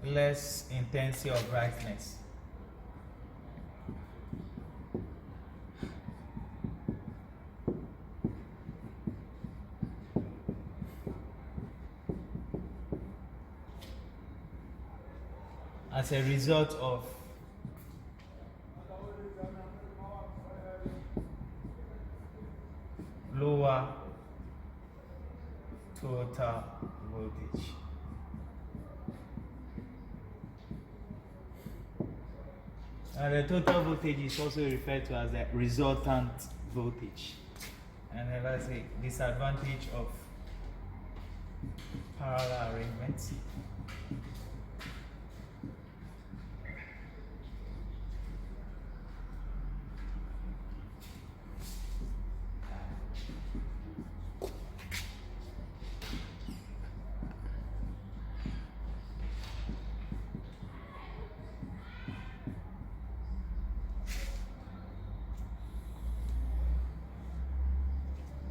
less intensity of brightness. As a result of lower total voltage. And the total voltage is also referred to as the resultant voltage. And then let's say disadvantage of parallel arrangements.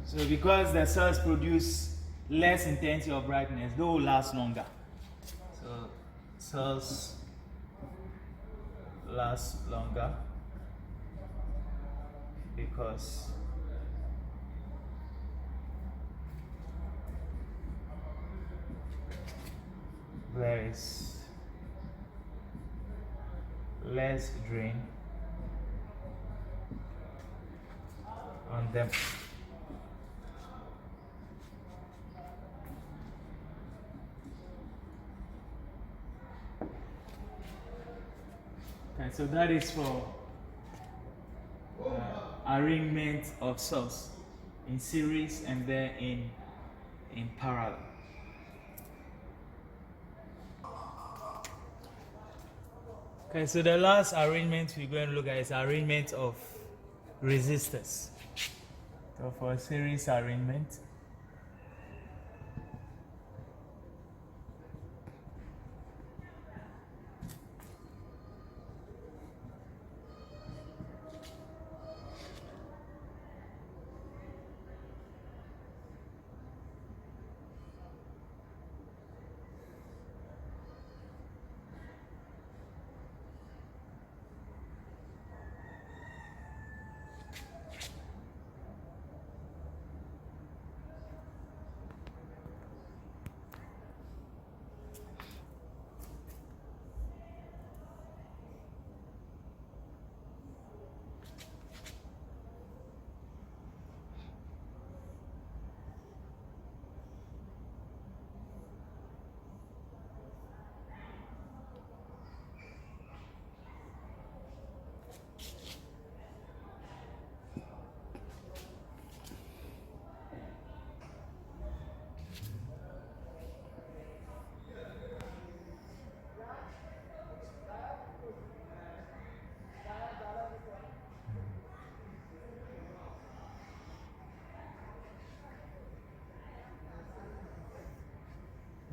So because the cells produce less intensity of brightness, they will last longer. So cells last longer because there is less drain on them. Okay, so that is for arrangement of cells in series and then in parallel. Okay, so the last arrangement we're going to look at is arrangement of resistors. So for a series arrangement,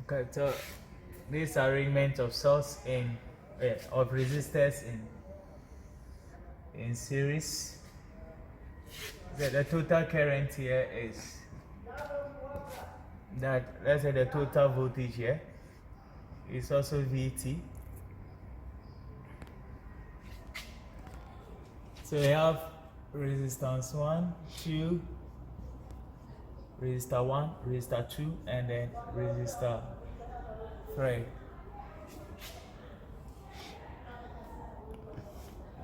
okay, so this arrangement of cells of resistors in series. The total current here is that, let's say the total voltage here is also VT. So we have resistance 1, 2, resistor 1, resistor 2, and then resistor 3.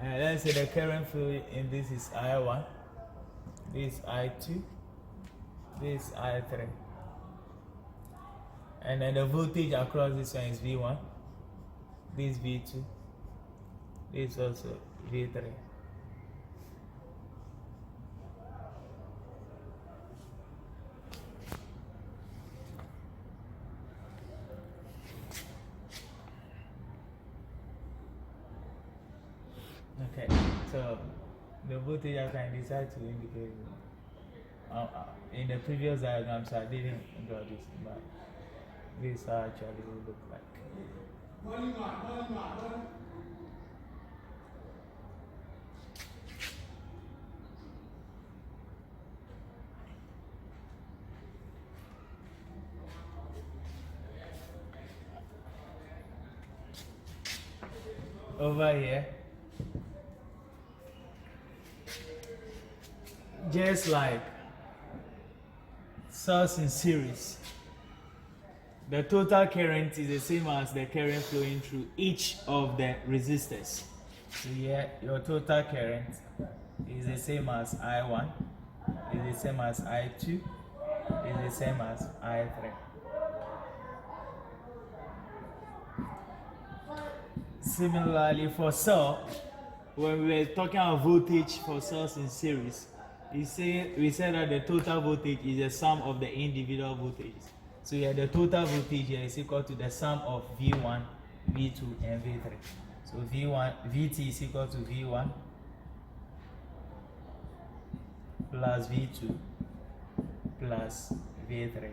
And let's say the current flow in this is I1, this I2, this I3. And then the voltage across this one is V1, this V2, this also V3. Okay, so the voltage I can decide to indicate in the previous diagrams I didn't draw this, but this actually will look like. Over here, just like source in series, the total current is the same as the current flowing through each of the resistors. So here, your total current is the same as I1, is the same as I2, is the same as I3. Similarly, for cell, when we were talking about voltage for cells in series, we said that the total voltage is the sum of the individual voltages. So here the total voltage here is equal to the sum of V1, V2, and V3. So Vt is equal to V1 plus V2 plus V3.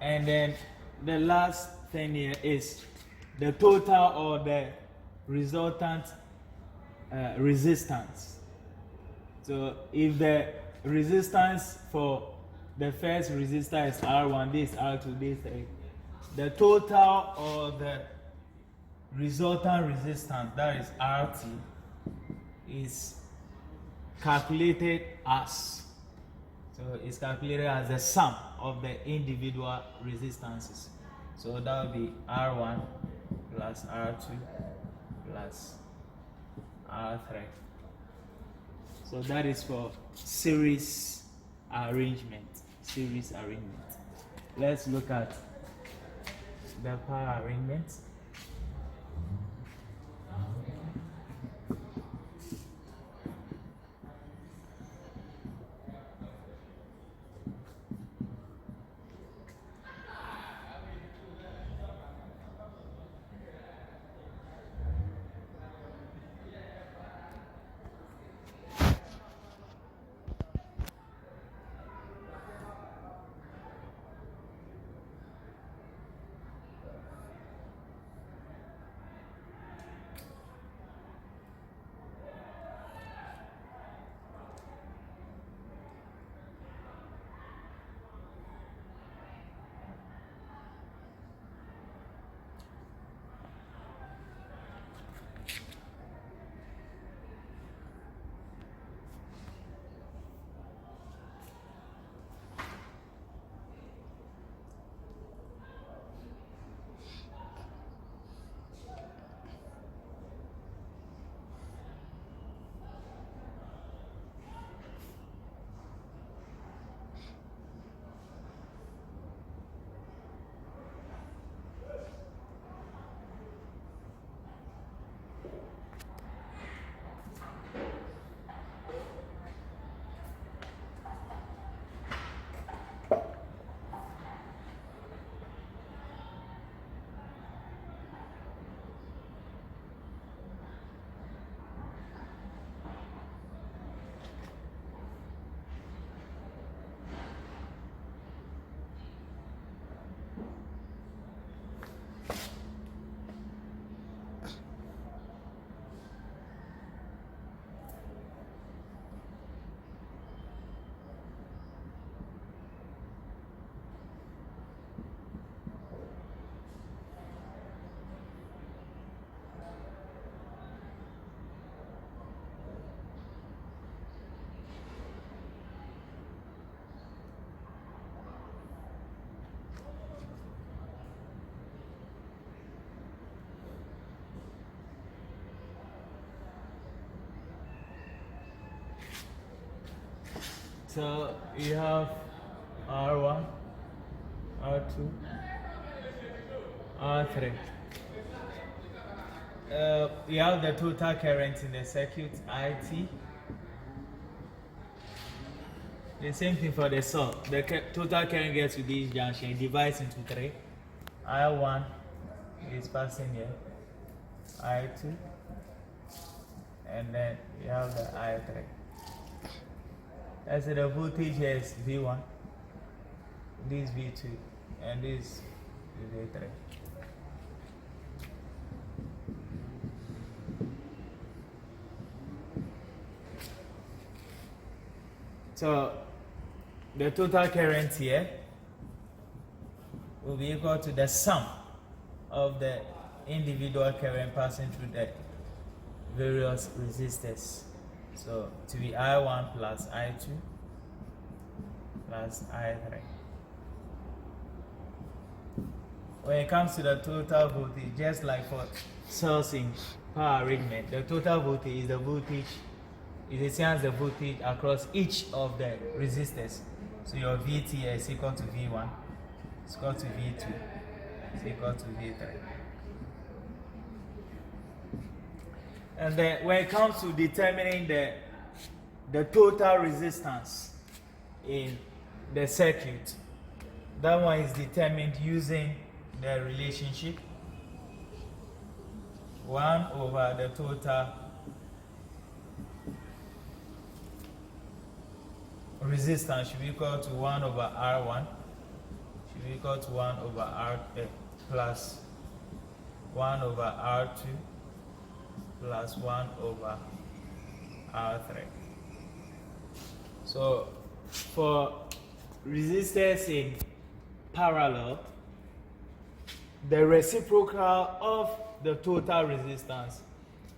And then the last thing here is the total or the resultant resistance. So if the resistance for the first resistor is R1, this R2, this 3, the total or the resultant resistance, that is RT, is calculated as, so it's calculated as the sum of the individual resistances. So that will be R1 plus R2 plus R3. So that is for series arrangement. Let's look at the power arrangement. So you have R1, R2, R3. You have the total current in the circuit, IT. The same thing for the source. The total current gets to this junction, it divides into 3. I1 is passing here, I2, and then you have the I3. As the voltage here is V1, this V2, and this is V3. So the total current here will be equal to the sum of the individual current passing through the various resistors. So to be I1 plus I2 plus I3. When it comes to the total voltage, just like for cells in power arrangement, the total voltage is the voltage, is the same as the voltage across each of the resistors. So your VT is equal to V1, it's equal to V2, it's equal to V3. And then when it comes to determining the total resistance in the circuit, that one is determined using the relationship 1 over the total resistance should be equal to 1 over R1, should be equal to 1 over R plus 1 over R2 plus 1 over R3. So for resistors in parallel, the reciprocal of the total resistance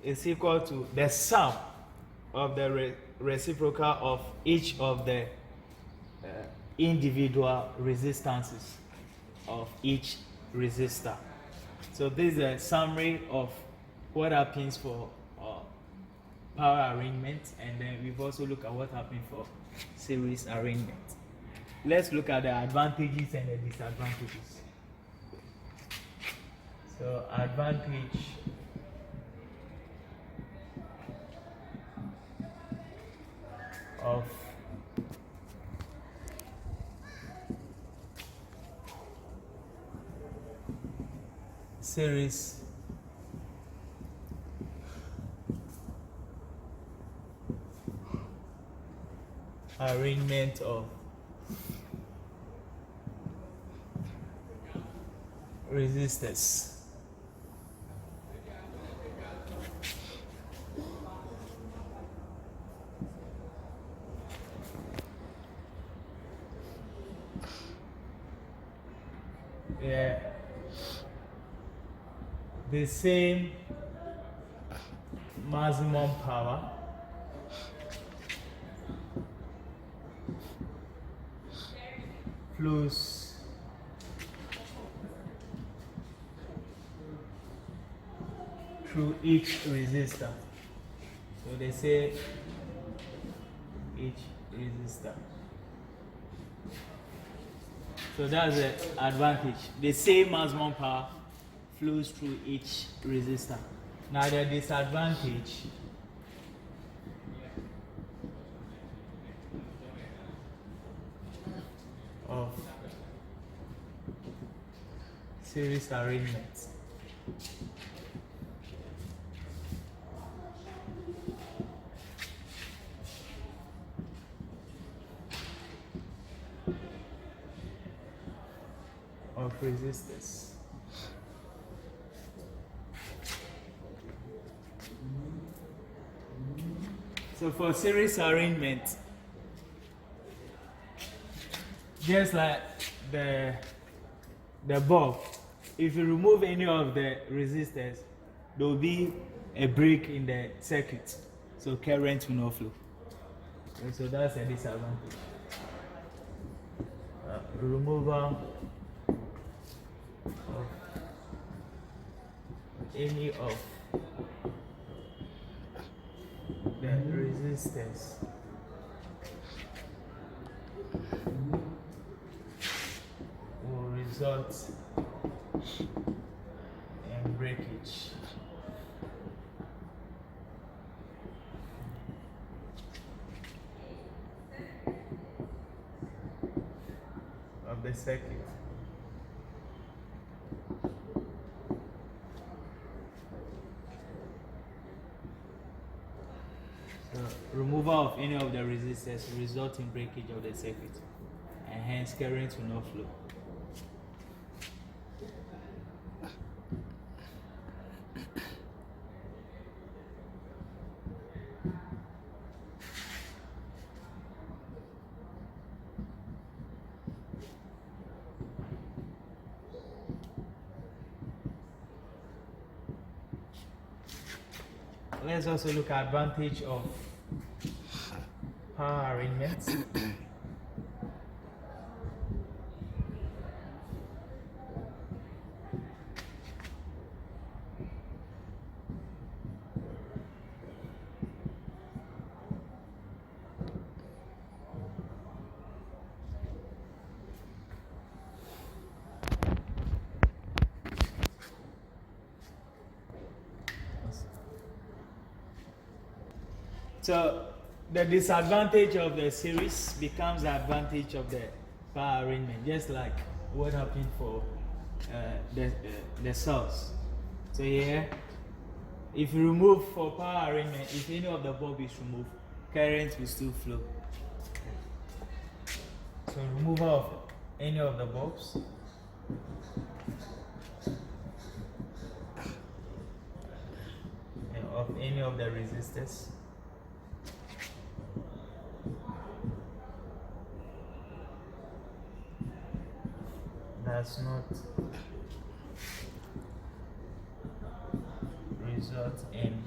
is equal to the sum of the reciprocal of each of the individual resistances of each resistor. So this is a summary of what happens for power arrangement, and then we've also looked at what happens for series arrangement. Let's look at the advantages and the disadvantages. So advantage of series arrangement of resistors. Yeah, the same maximum power flows through each resistor. So they say each resistor. So that's the advantage. The same maximum power flows through each resistor. Now the disadvantage of series arrangements. Of resistors. So for series arrangement, just like the bulb, if you remove any of the resistors, there will be a break in the circuit, so current will not flow. And so that's a disadvantage. Removal of any of the resistors results in breakage of the circuit. So removal of any of the resistors will result in breakage of the circuit, and hence current will not flow. Let's also look at advantage of power arrangements. So the disadvantage of the series becomes the advantage of the power arrangement, just like what happened for the cells. So here, if you remove for power arrangement, if any of the bulb is removed, current will still flow. So removal of any of the bulbs. And of any of the resistors. Does not result in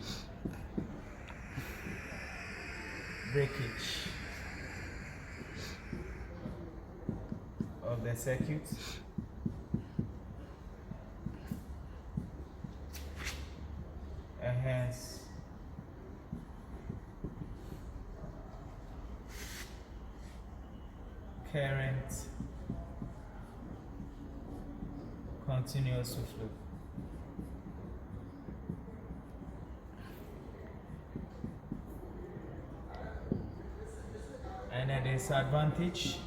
breakage of the circuit, and hence current continues to flow. And a disadvantage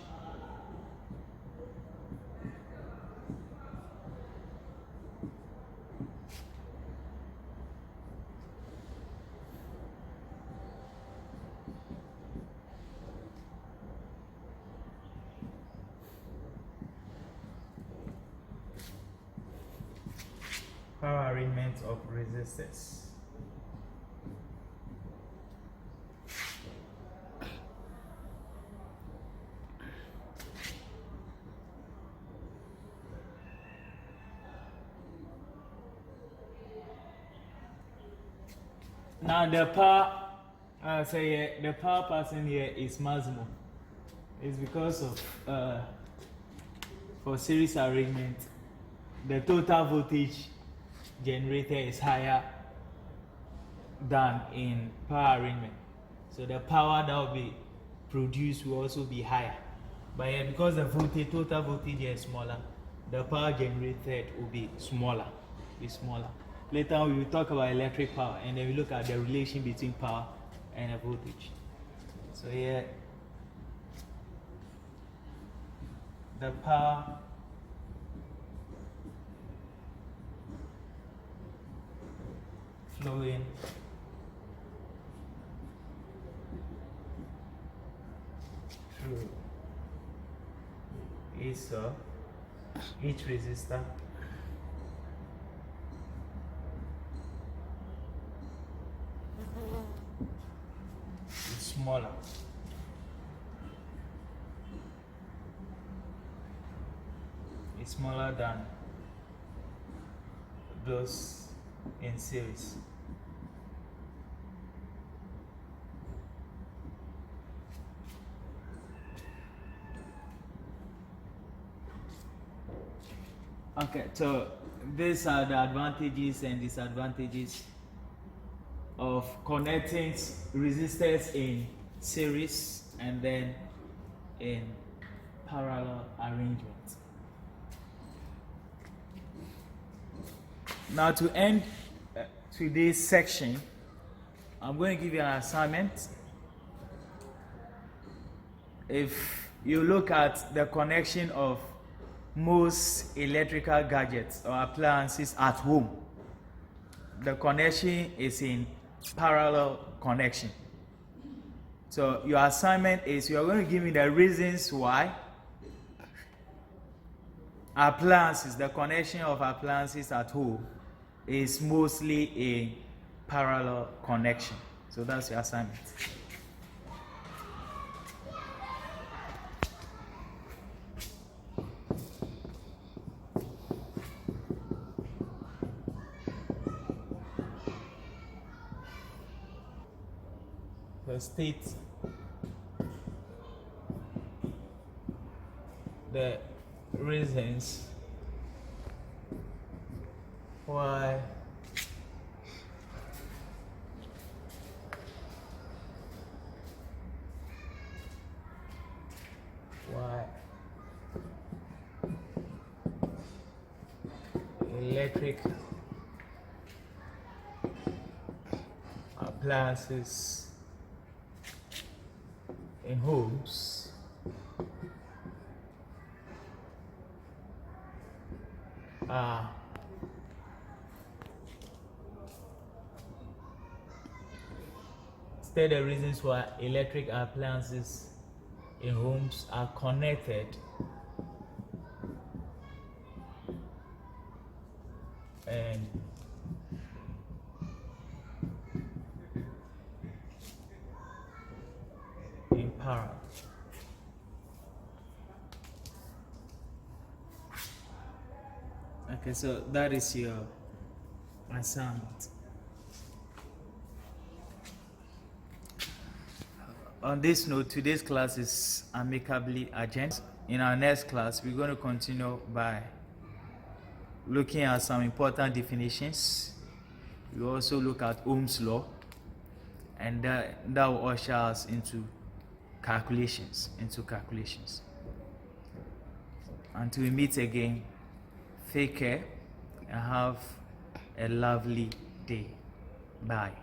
power arrangement of resistors. Now the power, the power passing here is maximum. It's because of for series arrangement, the total voltage generator is higher than in power arrangement. So the power that will be produced will also be higher. But yeah, because the voltage, total voltage is smaller, the power generated will be smaller. Later on we will talk about electric power, and then we look at the relation between power and the voltage. So here, the power flowing through each resistor is smaller. It's smaller than those in series. Okay, so these are the advantages and disadvantages of connecting resistors in series and then in parallel arrangement. Now to end today's section, I'm going to give you an assignment. If you look at the connection of most electrical gadgets or appliances at home, the connection is in parallel connection. So your assignment is you are going to give me the reasons why appliances, the connection of appliances at home is mostly a parallel connection. So that's your assignment. So state the reasons why electric appliances in homes are state the reasons why electric appliances in homes are connected and in parallel. Okay, so that is your assignment. On this note, today's class is amicably adjourned. In our next class, we're going to continue by looking at some important definitions. We also look at Ohm's law, and that will usher us into calculations. Until we meet again, take care and have a lovely day. Bye.